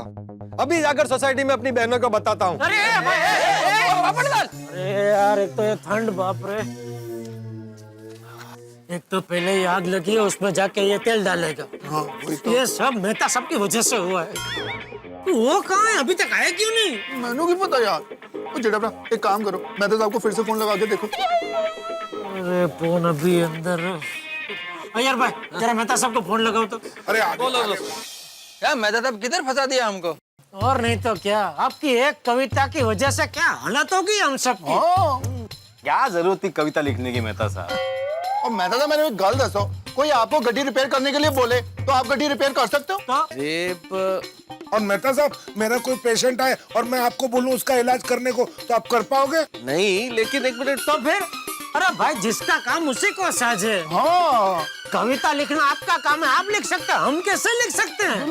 अभी जाकर सोसाइटी में अपनी बहनों को बताता हूँ। अरे यार एक तो ये ठंड, बाप रे। एक तो पहले ही आग लगी है, उसमें जाके ये तेल डालेगा। हाँ, तो। ये सब मेहता सबकी वजह से हुआ है। वो कहाँ है? अभी तक आया क्यों नहीं? मैंने की पता यार। जेठापरा एक काम करो, मैं तो आपको फिर से फोन लगा के देखो। अरे फोन अभी अंदर। यार भाई जरा मेहता सबको फोन लगाओ तो। अरे बोलो क्या मेहता साहब किधर फंसा दिया हमको? और नहीं तो क्या, आपकी एक कविता की वजह से क्या हालत होगी हम सबकी। क्या जरूरत थी कविता लिखने की मेहता साहब? और मैं तो मैंने एक गल दसो, कोई आपको गड्डी रिपेयर करने के लिए बोले तो आप गड्डी रिपेयर कर सकते हो? और मेहता साहब मेरा कोई पेशेंट आए और मैं आपको बोलूं उसका इलाज करने को, तो आप कर पाओगे? नहीं, लेकिन एक मिनट तो फिर। अरे भाई जिसका काम उसी को साझे। हाँ कविता लिखना आपका काम है, आप लिख सकते हैं, हम कैसे लिख सकते हैं?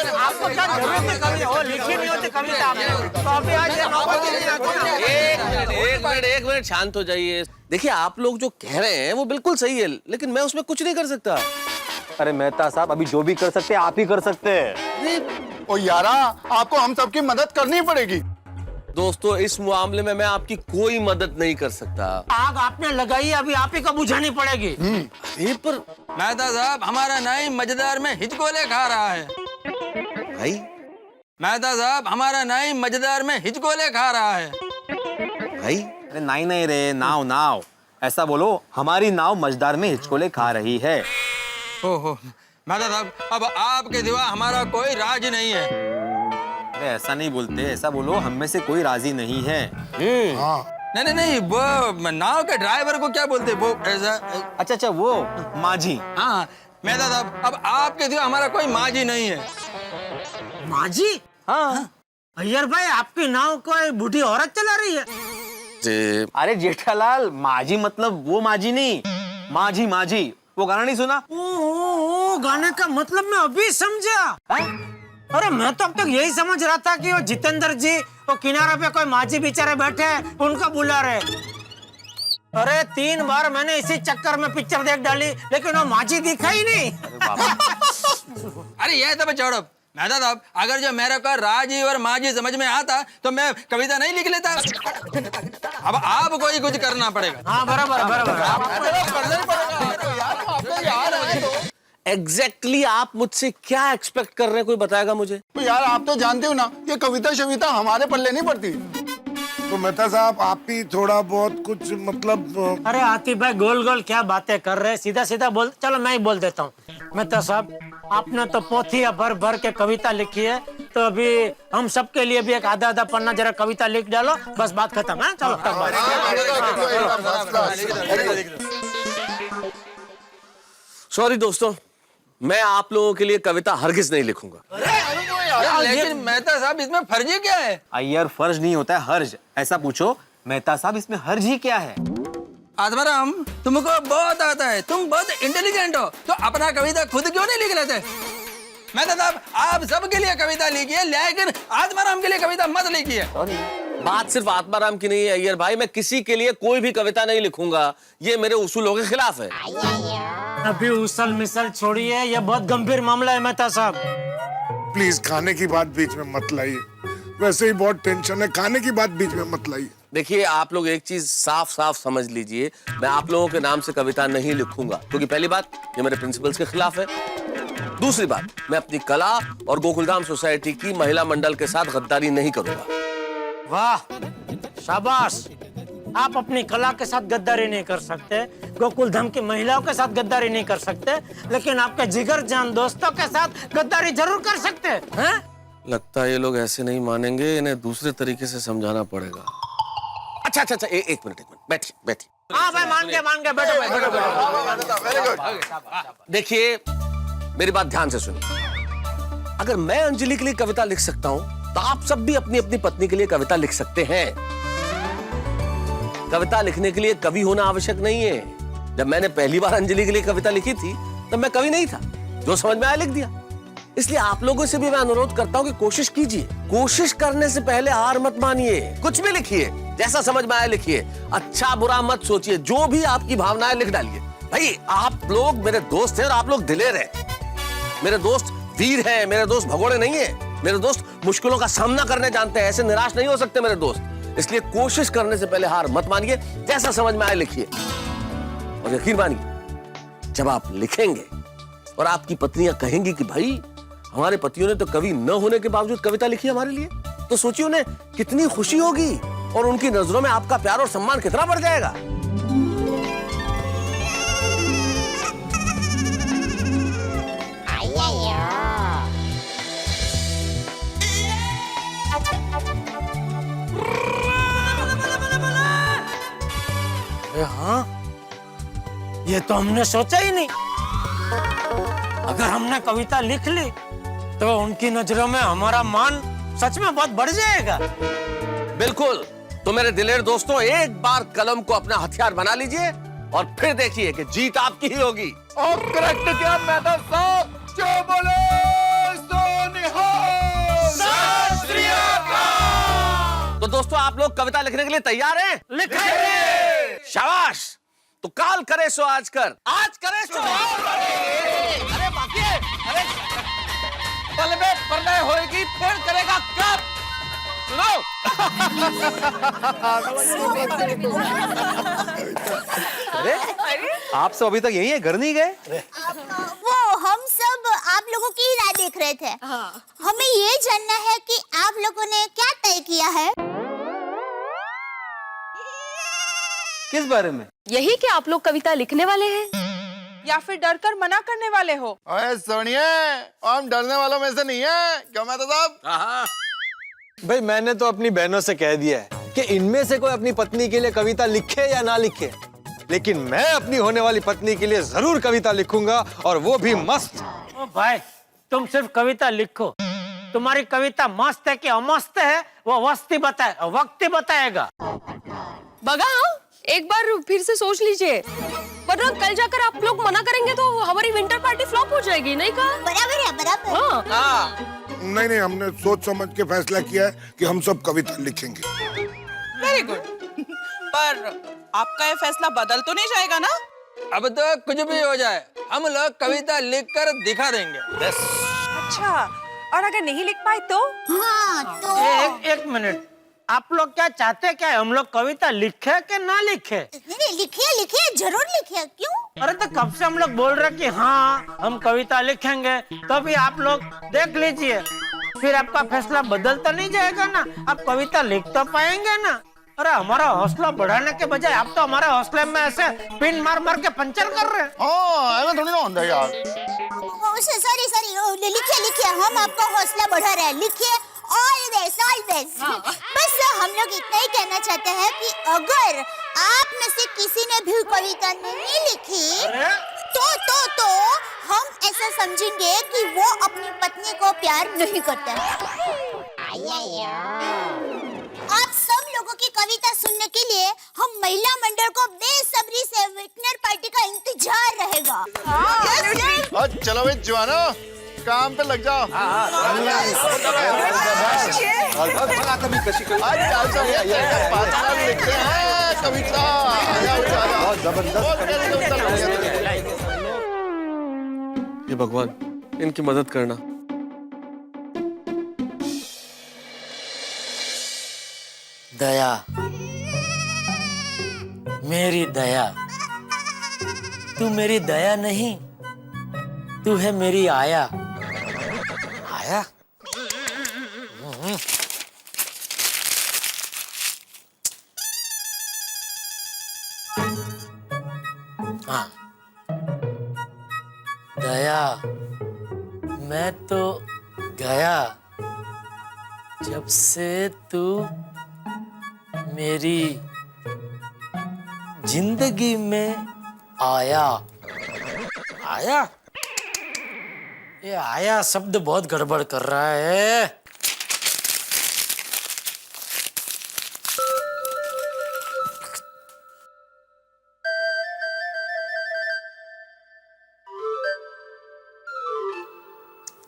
आपको क्या जरूरत है कविता? वो लिखी नहीं होती कविता आपने, तो अभी आज ये नौबत ही नहीं आती ना। एक मिनट शांत हो जाइए। देखिए आप लोग जो कह रहे हैं वो बिल्कुल सही है, लेकिन मैं उसमें कुछ नहीं कर सकता। अरे मेहता साहब अभी जो भी कर सकते हैं आप ही कर सकते हैं। ओ यारा, आपको हम सबकी मदद करनी पड़ेगी। दोस्तों इस मामले में मैं आपकी कोई मदद नहीं कर सकता। आग आपने लगाई, अभी आप ही को बुझानी पड़ेगी। पर मेहता साहब हमारा नाई मजेदार में हिचकोले खा रहा है। भाई मेहता साहब हमारा नाई मजेदार में हिचकोले खा रहा है। भाई अरे नहीं रे, नाव नाव ऐसा बोलो, हमारी नाव मझदार में हिचकोले खा रही है। ओहो मेहता साहब अब आपके सिवा हमारा कोई राज नहीं है। अरे ऐसा नहीं बोलते, ऐसा बोलो हम में से कोई राजी नहीं है। नहीं वो नाव के ड्राइवर को क्या बोलते? वो ऐसा। अच्छा वो माझी। हाँ मेहता साहब अब आपके सिवा हमारा कोई माझी नहीं है। माझी? हाँ अय्यर भाई आपकी नाव कोई बूढ़ी औरत चला रही है? अरे जेठालाल, माझी मतलब वो माझी नहीं, माझी माझी। वो गाना नहीं सुना? ओ, गाने का मतलब मैं अभी समझा। अरे मैं तो अब तक यही समझ रहा था कि वो जितेंद्र जी वो किनारे पे कोई माझी बेचारे बैठे हैं, उनका बुला रहे। अरे 3 बार मैंने इसी चक्कर में पिक्चर देख डाली, लेकिन वो माझी दिखा ही नहीं। अरे ये तो छोड़ो मेहता साहब, अगर जो मेरे को राजी और माझी समझ में आता तो मैं कविता नहीं लिख लेता। अब आपको ही कुछ करना पड़ेगा। हाँ बराबर। एग्जैक्टली आप मुझसे क्या एक्सपेक्ट कर रहे हैं, कोई बताएगा मुझे? तो यार आप तो जानते हो ना, ये कविता शविता हमारे पल्ले नहीं पड़ती। तो मेहता साहब आप ही थोड़ा बहुत कुछ मतलब। अरे आतिफ भाई गोल गोल क्या बातें कर रहे हैं, सीधा सीधा बोल। चलो मैं ही बोल देता हूँ। मेहता साहब आपने तो पोथिया भर भर के कविता लिखी है, तो अभी हम सबके लिए भी एक आधा आधा पन्ना जरा कविता लिख डालो, बस बात खत्म है। चलो सॉरी दोस्तों, मैं आप लोगों के लिए कविता हरगिज नहीं लिखूंगा। लेकिन मेहता साहब इसमें फर्जी क्या है? अय्यर फर्ज नहीं होता है हर्ज। ऐसा पूछो मेहता साहब इसमें हर्ज ही क्या है? आत्माराम तुमको बहुत आता है, तुम बहुत इंटेलिजेंट हो, तो अपना कविता खुद क्यों नहीं लिख लेते? मेहता साहब आप सबके लिए कविता लिखिए, लेकिन आत्माराम के लिए कविता मत लिखिए। बात सिर्फ आत्माराम की नहीं है अय्यर भाई, मैं किसी के लिए कोई भी कविता नहीं लिखूंगा, ये मेरे उसूलों के खिलाफ है। अभी उसल मिसल छोड़िए, ये बहुत गंभीर मामला है मेहता साहब। प्लीज खाने की बात बीच में मत लाइए, वैसे ही बहुत टेंशन है, खाने की बात बीच में मत लाइए। देखिए आप लोग एक चीज साफ साफ समझ लीजिए, मैं आप लोगों के नाम से कविता नहीं लिखूंगा, क्योंकि पहली बात ये मेरे प्रिंसिपल्स के खिलाफ है। दूसरी बात, मैं अपनी कला और गोकुलधाम सोसाइटी की महिला मंडल के साथ गद्दारी नहीं करूंगा। वाह, शाबाश। आप अपनी कला के साथ गद्दारी नहीं कर सकते, गोकुलधाम की महिलाओं के साथ गद्दारी नहीं कर सकते, लेकिन आपके जिगर जान दोस्तों के साथ गद्दारी जरूर कर सकते हैं। लगता है ये लोग ऐसे नहीं मानेंगे, इन्हें दूसरे तरीके से समझाना पड़ेगा। अच्छा, एक मिनट बैठिए। हाँ भाई, मान गए, बैठो। देखिए मेरी बात ध्यान से सुनिए। अगर मैं अंजलि के लिए कविता लिख सकता हूं, तो आप सब भी अपनी अपनी पत्नी के लिए कविता लिख सकते हैं। कविता लिखने के लिए कवि होना आवश्यक नहीं है। जब मैंने पहली बार अंजलि के लिए कविता लिखी थी, तब मैं कवि नहीं था, जो समझ में आया लिख दिया। इसलिए आप लोगों से भी मैं अनुरोध करता हूं कि कोशिश कीजिए। कोशिश करने से पहले हार मत मानिए, कुछ भी लिखिए, जैसा समझ में आया लिखिए, अच्छा बुरा मत सोचिए, जो भी आपकी भावनाएं लिख डालिए। भाई आप लोग मेरे दोस्त हैं और आप लोग दिलेर हैं, मेरे दोस्त वीर हैं, मेरे दोस्त भगोड़े नहीं है, मेरे दोस्त मुश्किलों का सामना करने जानते हैं, ऐसे निराश नहीं हो सकते मेरे दोस्त। इसलिए कोशिश करने से पहले हार मत मानिए, जैसा समझ में आए लिखिए। और यकीन मानिए, जब आप लिखेंगे और आपकी पत्नियां कहेंगी कि भाई हमारे पतियों ने तो कवि न होने के बावजूद कविता लिखी हमारे लिए, तो सोचिए उन्हें कितनी खुशी होगी और उनकी नजरों में आपका प्यार और सम्मान कितना बढ़ जाएगा। हाँ, ये तो हमने सोचा ही नहीं। अगर हमने कविता लिख ली तो उनकी नजरों में हमारा मान सच में बहुत बढ़ जाएगा। बिल्कुल। तो मेरे दिलेर दोस्तों, एक बार कलम को अपना हथियार बना लीजिए और फिर देखिए कि जीत आपकी ही होगी। और करेक्ट क्या मेहता साहब, जो बोले सो निहाल। सत श्री अकाल। तो दोस्तों आप लोग कविता लिखने के लिए तैयार हैं? लिखेंगे। शाबाश। तो काल करे सो आज कर, आज करे सो अरे बाकी है, अरे पल में प्रलय होएगी, फिर करेगा कब? सुनो। अरे आप सब अभी तक यही है, घर नहीं गए? वो हम सब आप लोगों की ही राह देख रहे थे। हमें ये जानना है कि आप लोगों ने क्या तय किया है। किस बारे में? यही कि आप लोग कविता लिखने वाले हैं या फिर डर कर मना करने वाले हो? अरे सोनिए, हम डरने वालों में से नहीं है, क्यों मेहता साहब? भाई मैंने तो अपनी बहनों से कह दिया है कि इनमें से कोई अपनी पत्नी के लिए कविता लिखे या ना लिखे, लेकिन मैं अपनी होने वाली पत्नी के लिए जरूर कविता लिखूंगा, और वो भी मस्त। ओ भाई, तुम सिर्फ कविता लिखो। तुम्हारी कविता मस्त है कि अमस्त है, वो वक्त बताएगा। बगा, एक बार फिर से सोच लीजिए, वरना कल जाकर आप लोग मना करेंगे तो हमारी विंटर पार्टी फ्लॉप हो जाएगी, नहीं कहा? बराबर है, बराबर। हाँ। नहीं, हमने सोच समझ के फैसला किया है कि हम सब कविता लिखेंगे। Very good. पर आपका ये फैसला बदल तो नहीं जाएगा ना? अब तो कुछ भी हो जाए, हम लोग कविता लिखकर दिखा देंगे। अच्छा, और अगर नहीं लिख पाए तो? हाँ, तो एक मिनट, आप लोग क्या चाहते, क्या हम लोग कविता लिखे कि ना लिखे? लिखिए, जरूर लिखिए। क्यों? अरे तो कब से हम लोग बोल रहे कि हाँ हम कविता लिखेंगे, तो भी आप लोग देख लीजिए, फिर आपका फैसला बदल तो नहीं जाएगा ना? आप कविता लिख तो पाएंगे ना? अरे हमारा हौसला बढ़ाने के बजाय आप तो हमारे हौसले में ऐसे पिन मार मार के पंचर कर रहे हैं। ऐसा थोड़ी ना होता है यार। सॉरी, लिखिए, हम आपका हौसला बढ़ा रहे हैं। लिखिए, ऑलवेज। बस हम लोग इतना ही कहना चाहते हैं कि अगर आप में से किसी ने भी कविता नहीं लिखी तो हम ऐसा समझेंगे कि वो अपनी पत्नी को प्यार नहीं करते। आप सब लोगों की कविता सुनने के लिए हम महिला मंडल को बेसब्री से विंटर पार्टी का इंतजार रहेगा। चलो भाई जवानों, काम पे लग जाओ। ये भगवान, इनकी मदद करना। दया मेरी दया। तू मेरी दया नहीं, तू है मेरी आया। आया? हाँ, दया, मैं तो गया जब से तू मेरी जिंदगी में आया। आया? ये आया शब्द बहुत गड़बड़ कर रहा है।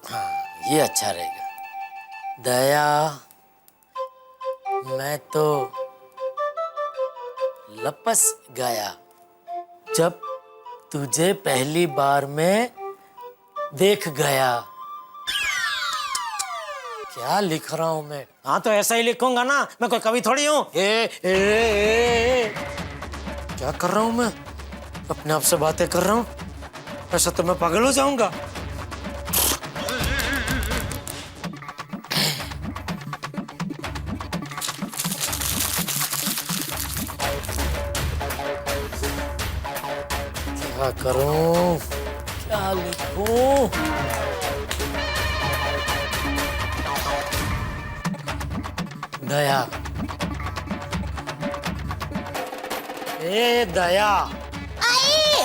हाँ, ये अच्छा रहेगा। दया, मैं तो लपस गया जब तुझे पहली बार में देख गया। क्या लिख रहा हूं मैं? हाँ तो ऐसा ही लिखूंगा ना, मैं कोई कवि थोड़ी हूँ। क्या कर रहा हूं मैं? अपने आप से बातें कर रहा हूँ। ऐसा तो मैं पागल हो जाऊंगा। क्या करूं? क्या लिखूं? दया, ए दया। आई।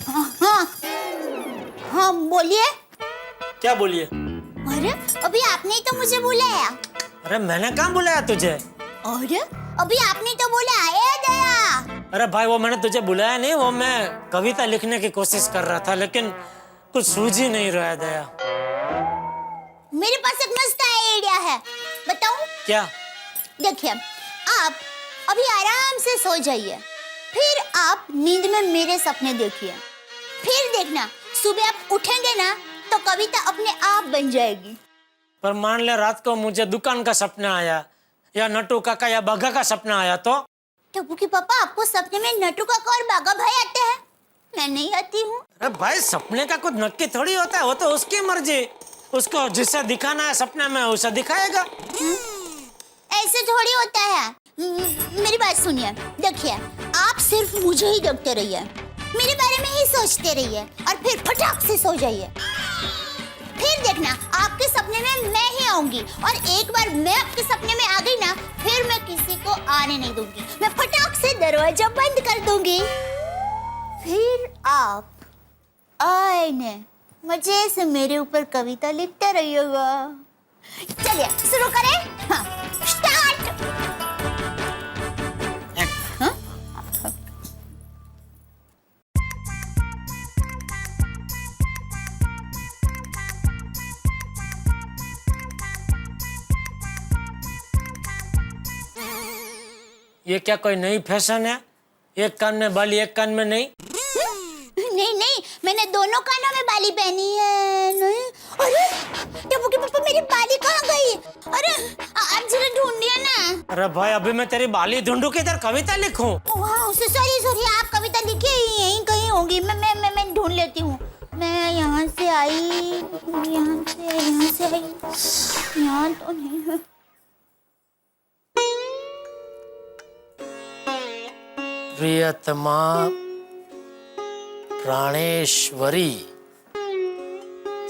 हाँ हाँ बोलिए। क्या बोलिए? अरे अभी आपने ही तो मुझे बुलाया। अरे मैंने कहाँ बुलाया तुझे? अरे अभी आपने तो बोला ए दया। अरे भाई वो मैंने तुझे बुलाया नहीं, वो मैं कविता लिखने की कोशिश कर रहा था, लेकिन कुछ सूझ ही नहीं रहा है दया। मेरे पास एक मस्त आइडिया है, बताऊं? क्या? देखिए, आप अभी आराम से सो जाइए, फिर आप नींद में मेरे सपने देखिए, फिर देखना सुबह आप उठेंगे ना तो कविता अपने आप बन जाएगी। पर मान ले रात को मुझे दुकान का सपना आया, या नट्टू काका या बाघा का सपना आया तो? टप्पू के पापा, आपको सपने में नट्टू काका और बाघा भाई आते हैं, मैं नहीं आती हूँ। अरे भाई सपने का कुछ नक्की थोड़ी होता है, वो तो उसकी मर्जी। उसको जिसे दिखाना है सपने में उसे दिखाएगा। ऐसे थोड़ी होता है। मेरी बात सुनिए, देखिए आप सिर्फ मुझे ही देखते रहिए, मेरे बारे में ही सोचते रहिए और फिर फटाक से सो जाइए। फिर देखना आपके सपने में मैं ही आऊंगी, और एक बार मैं आपके सपने में आ गई ना, फिर मैं किसी को आने नहीं दूंगी, मैं फटाक से दरवाजा बंद कर दूंगी। फिर आप आईने मजे से मेरे ऊपर कविता लिखते रहिएगा। चलिए शुरू करें। हाँ, स्टार्ट। हाँ? ये क्या कोई नई फैशन है? एक कान में बाली एक कान में नहीं? नहीं नहीं, मैंने दोनों कानों में बाली पहनी है। नहीं, अरे टप्पू के पापा मेरी बाली कहाँ गई? अरे आप जरा ढूंढिए ना। अरे भाई अभी मैं तेरी बाली ढूंढूं कि इधर कविता लिखूं? सॉरी, आप कविता लिखिए, यहीं कहीं होगी। मैं ढूंढ लेती हूँ। मैं यहाँ से आई, यहाँ से आई, यहाँ तो नहीं है। प्रियतमा प्राणेश्वरी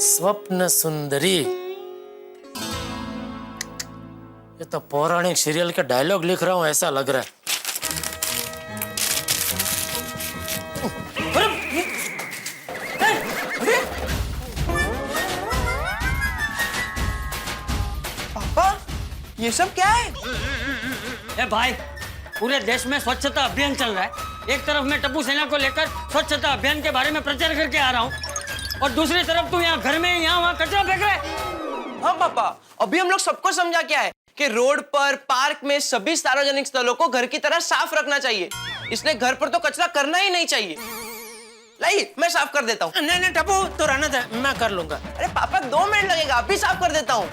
स्वप्न सुंदरी, ये तो पौराणिक सीरियल के डायलॉग लिख रहा हूं ऐसा लग रहा है। पापा ये सब क्या है? ए भाई, पूरे देश में स्वच्छता अभियान चल रहा है। एक तरफ मैं टप्पू सेना को लेकर स्वच्छता अभियान के बारे में प्रचार करके आ रहा हूँ, और दूसरी तरफ तू यहाँ घर में यहाँ वहाँ कचरा फेंक रहा है। हाँ पापा, अभी हम लोग सबको समझा क्या है कि रोड पर, पार्क में, सभी सार्वजनिक स्थलों को घर की तरह साफ रखना चाहिए, इसलिए घर पर तो कचरा करना ही नहीं चाहिए। लाई, मैं साफ कर देता हूँ। नहीं टप्पू, तो रहने दे, मैं कर लूंगा। अरे पापा 2 मिनट लगेगा, अभी साफ कर देता हूँ।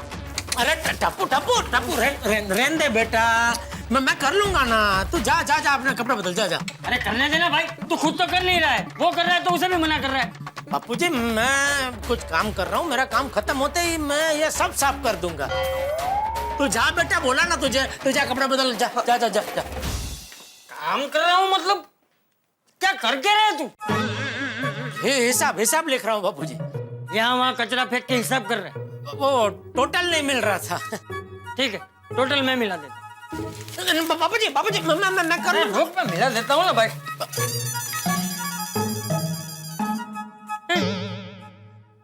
अरे टप्पू रहने दे बेटा, मैं कर लूंगा ना, तू जा जा जा अपना कपड़ा बदल, जा जा। अरे करने देना भाई, तू खुद तो कर नहीं रहा है, वो कर रहा है तो उसे भी मना कर रहा है। बापूजी मैं कुछ काम कर रहा हूँ, मेरा काम खत्म होते ही मैं ये सब साफ कर दूंगा। तू जा बेटा, बोला ना तुझे, तू जा कपड़ा बदल, जा जा जा जा, जा। काम कर रहा हूँ मतलब क्या करके रहे तू? ये हिसाब लिख रहा हूँ बापूजी। यहाँ वहाँ कचरा फेंक के हिसाब कर रहे हैं। वो टोटल नहीं मिल रहा था। ठीक है, टोटल मैं मिला देता हूँ। बापूजी मैं कर लूंगा। रुक, मैं मिला देता हूँ ना भाई।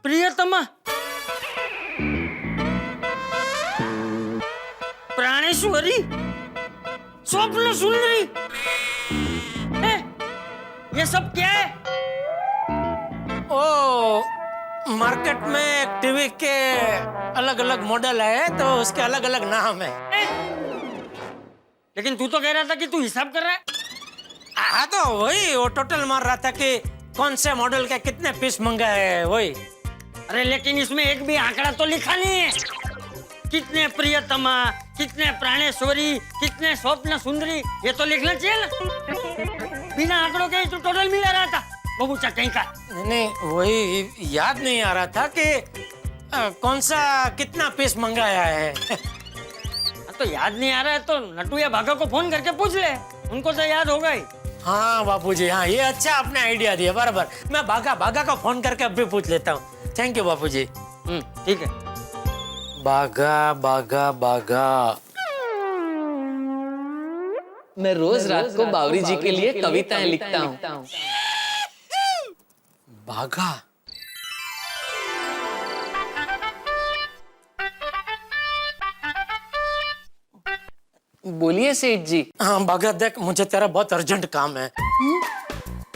प्रियतमा, प्राणेश्वरी, स्वप्न सुंदरी, ये सब क्या है? ओ मार्केट में टीवी के अलग अलग मॉडल है तो उसके अलग अलग नाम है। लेकिन तू तो कह रहा था कि तू हिसाब कर रहा है। हाँ तो वही, वो टोटल मार रहा था कि कौन से मॉडल के कितने पीस मंगाए है वही। अरे लेकिन इसमें एक भी आंकड़ा तो लिखा नहीं है। कितने प्रियतमा, कितने प्राणेश्वरी, कितने स्वप्न सुंदरी, ये तो लिखना चाहिए ना। बिना आंकड़ों के तो टोटल मिला रहा था बबूचा कहीं का। नहीं वही याद नहीं आ रहा था कि कौन सा कितना पीस मंगाया है। तो याद नहीं आ रहा है तो नटू या भागा को फोन करके पूछ ले, उनको तो याद होगा ही। हाँ बापूजी, हाँ ये अच्छा आपने आइडिया दिया, बराबर। मैं भागा को फोन करके अब भी पूछ लेता हूँ। थैंक यू बापूजी। ठीक है। बागा। मैं रोज रात को बावरी जी के लिए कविताएं लिखता हूँ। बागा, बोलिए सेठ जी। हाँ बागा, देख मुझे तेरा बहुत अर्जेंट काम है।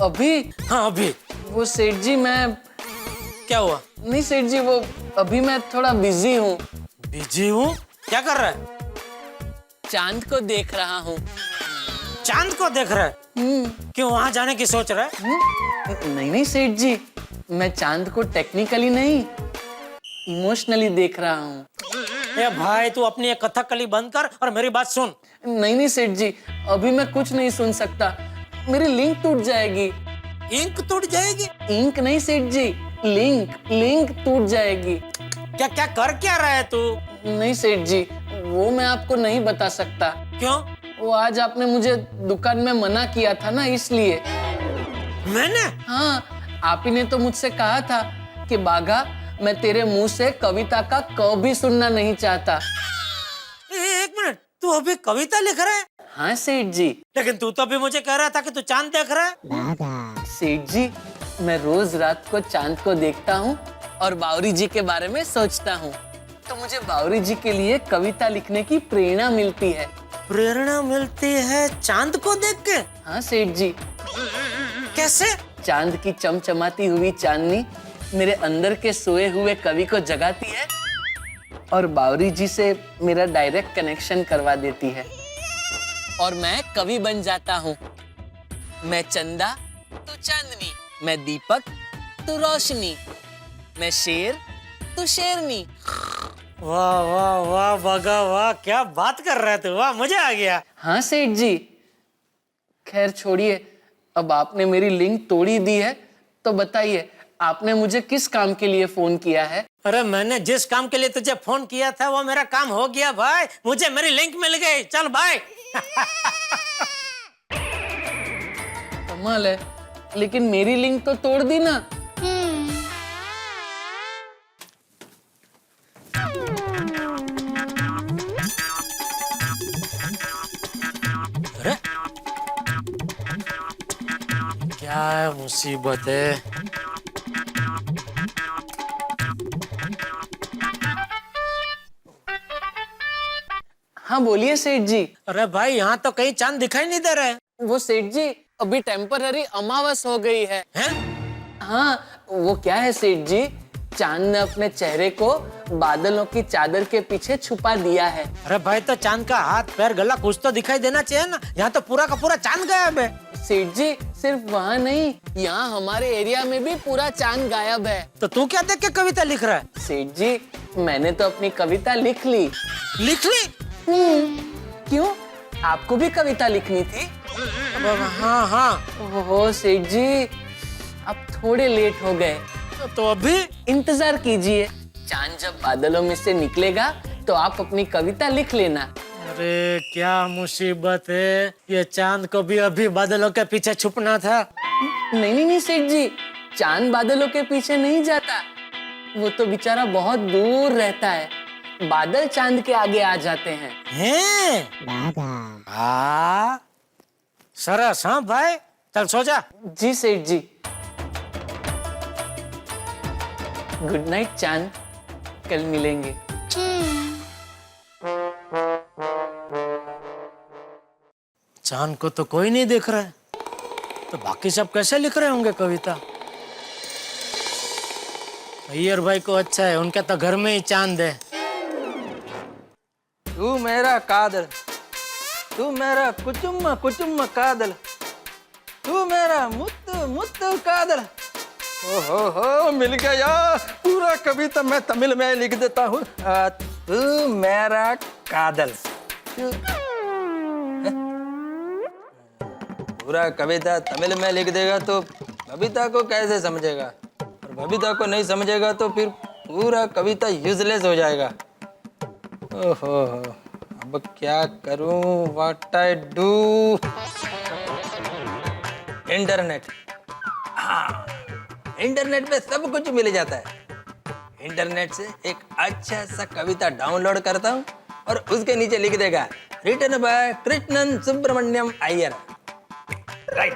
अभी? हाँ अभी। वो सेठ जी मैं... क्या हुआ? नहीं सेठ जी, वो अभी मैं थोड़ा बिजी हूँ। बिजी हूँ? क्या कर रहा है? चांद को देख रहा हूँ। चांद को देख रहा है? क्यों, वहां जाने की सोच रहा है? नहीं सेठ जी, मैं चांद को टेक्निकली नहीं, इमोशनली देख रहा हूँ। ए भाई, तू अपनी एक कथकली बंद कर और मेरी बात सुन। नहीं सेठ जी, अभी मैं कुछ नहीं सुन सकता, मेरी लिंक टूट जाएगी। इंक टूट जाएगी? इंक नहीं सेठ जी, लिंक टूट जाएगी। क्या कर क्या रहा है तू? नहीं सेठ जी, वो मैं आपको नहीं बता सकता। क्यों? वो आज आपने मुझे दुकान में मना किया था ना, इसलिए। मैंने? हाँ, आप ही ने तो मुझसे कहा था कि बागा, मैं तेरे मुंह से कविता का क भी सुनना नहीं चाहता। एक मिनट, तू अभी कविता लिख रहा है? हाँ सेठ जी। लेकिन तू तो अभी मुझे कह रहा था कि तू चांद देख रहा है। सेठ जी, मैं रोज रात को चांद को देखता हूँ और बावरी जी के बारे में सोचता हूँ, तो मुझे बावरी जी के लिए कविता लिखने की प्रेरणा मिलती है। प्रेरणा मिलती है चांद को देख के? हाँ सेठ जी। कैसे? चांद की चमचमाती हुई चांदनी मेरे अंदर के सोए हुए कवि को जगाती है और बावरी जी से मेरा डायरेक्ट कनेक्शन करवा देती है और मैं कवि बन जाता हूँ। मैं चंदा तू चांदनी, मैं दीपक तू रोशनी, मैं शेर तू शेरनी। वाह वाह वाह बागा, वाह क्या बात कर रहा है तू, वाह मजा आ गया। हाँ सेठ जी। खैर छोड़िए, अब आपने मेरी लिंक तोड़ी दी है तो बताइए, आपने मुझे किस काम के लिए फोन किया है? अरे मैंने जिस काम के लिए तुझे फोन किया था वो मेरा काम हो गया भाई, मुझे मेरी लिंक मिल गई। चल भाई। कमाल है, लेकिन मेरी लिंक तो तोड़ दी ना। अरे क्या मुसीबत है। हाँ बोलिए सेठ जी। अरे भाई, यहाँ तो कहीं चांद दिखाई नहीं दे रहा है। वो सेठ जी, अभी टेम्पररी अमावस हो गई है। हाँ, वो क्या है सेठ जी, चांद ने अपने चेहरे को बादलों की चादर के पीछे छुपा दिया है। अरे भाई, तो चांद का हाथ पैर गला कुछ तो दिखाई देना चाहिए ना, यहाँ तो पूरा का पूरा चांद गायब है। सेठ जी, सिर्फ वहाँ नहीं, यहाँ हमारे एरिया में भी पूरा चांद गायब है। तो तू क्या देख के कविता लिख रहा है? सेठ जी, मैंने तो अपनी कविता लिख ली। लिख ली? क्यों? आपको भी कविता लिखनी थी? हाँ हाँ। ओहो सेठ जी, अब थोड़े लेट हो गए। तो अभी इंतजार कीजिए, चांद जब बादलों में से निकलेगा तो आप अपनी कविता लिख लेना। अरे क्या मुसीबत है, ये चांद को भी अभी बादलों के पीछे छुपना था। नहीं सेठ जी, चांद बादलों के पीछे नहीं जाता, वो तो बेचारा बहुत दूर रहता है, बादल चांद के आगे आ जाते हैं। हाँ सरस। हाँ भाई, चल सो जा। जी सेठ जी। गुड नाइट चांद, कल मिलेंगे। चांद को तो कोई नहीं देख रहा है, तो बाकी सब कैसे लिख रहे होंगे कविता? अय्यर भाई को अच्छा है, उनके तो घर में ही चांद है। तू मेरा कादल, तू मेरा कुचुम्मा कुचुम्मा कादल, तू मेरा मुत्तु मुत्तु कादल। ओहो मिल गया, पूरा कविता मैं तमिल में लिख देता हूँ। तू मेरा कादल, पूरा कविता तमिल में लिख देगा तो कविता को कैसे समझेगा, और कविता को नहीं समझेगा तो फिर पूरा कविता यूजलेस हो जाएगा। ओहो अब क्या करूं, व्हाट आई डू। इंटरनेट, हाँ इंटरनेट पे सब कुछ मिल जाता है। इंटरनेट से एक अच्छा सा कविता डाउनलोड करता हूँ और उसके नीचे लिख देगा written by Krishnan Subramaniam Iyer. Right.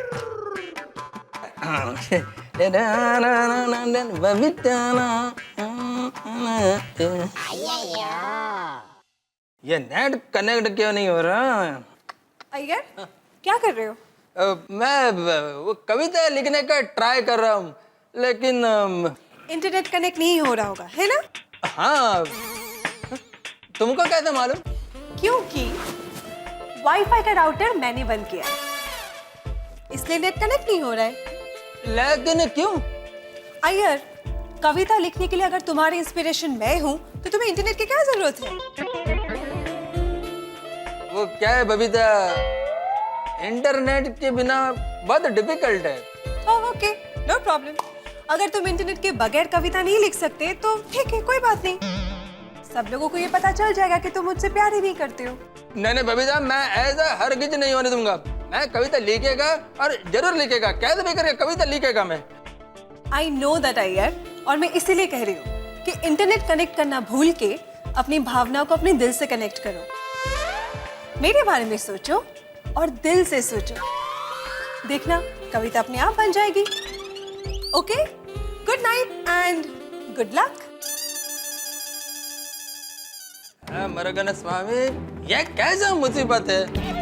ये नेट कनेक्ट क्यों नहीं हो रहा? अय्यर क्या कर रहे हो? मैं वो कविता लिखने का ट्राई कर रहा हूँ, लेकिन इंटरनेट कनेक्ट नहीं हो रहा होगा, है ना? हाँ, तुमको कैसे मालूम? क्योंकि वाईफाई का राउटर मैंने बंद किया है, इसलिए नेट कनेक्ट नहीं हो रहा है। लेकिन क्यों? अय्यर, कविता लिखने के लिए अगर तुम्हारी इंस्पिरेशन मैं हूँ तो तुम्हें इंटरनेट की क्या जरूरत है? वो क्या है बबीता, इंटरनेट के बिना बहुत डिफिकल्ट है। Okay, no problem. अगर तुम इंटरनेट के बगैर कविता नहीं लिख सकते तो ठीक है, कोई बात नहीं। सब लोगों को ये पता चल जाएगा कि तुम मुझसे प्यार ही नहीं करते हो। नहीं बबीता, मैं ऐसा हरगिज नहीं होने दूंगा। मैं कविता लिखेगा और जरूर लिखेगा, कैसे भी करके कविता लिखेगा मैं। आई नो दैट अय्यर, और मैं इसीलिए कह रही हूँ कि इंटरनेट कनेक्ट करना भूल के अपनी भावनाओं को अपने दिल से कनेक्ट करो। मेरे बारे में सोचो और दिल से सोचो, देखना कविता अपने आप बन जाएगी। Okay, good night and good luck. Murugan Swami, ये कैसा मुसीबत है?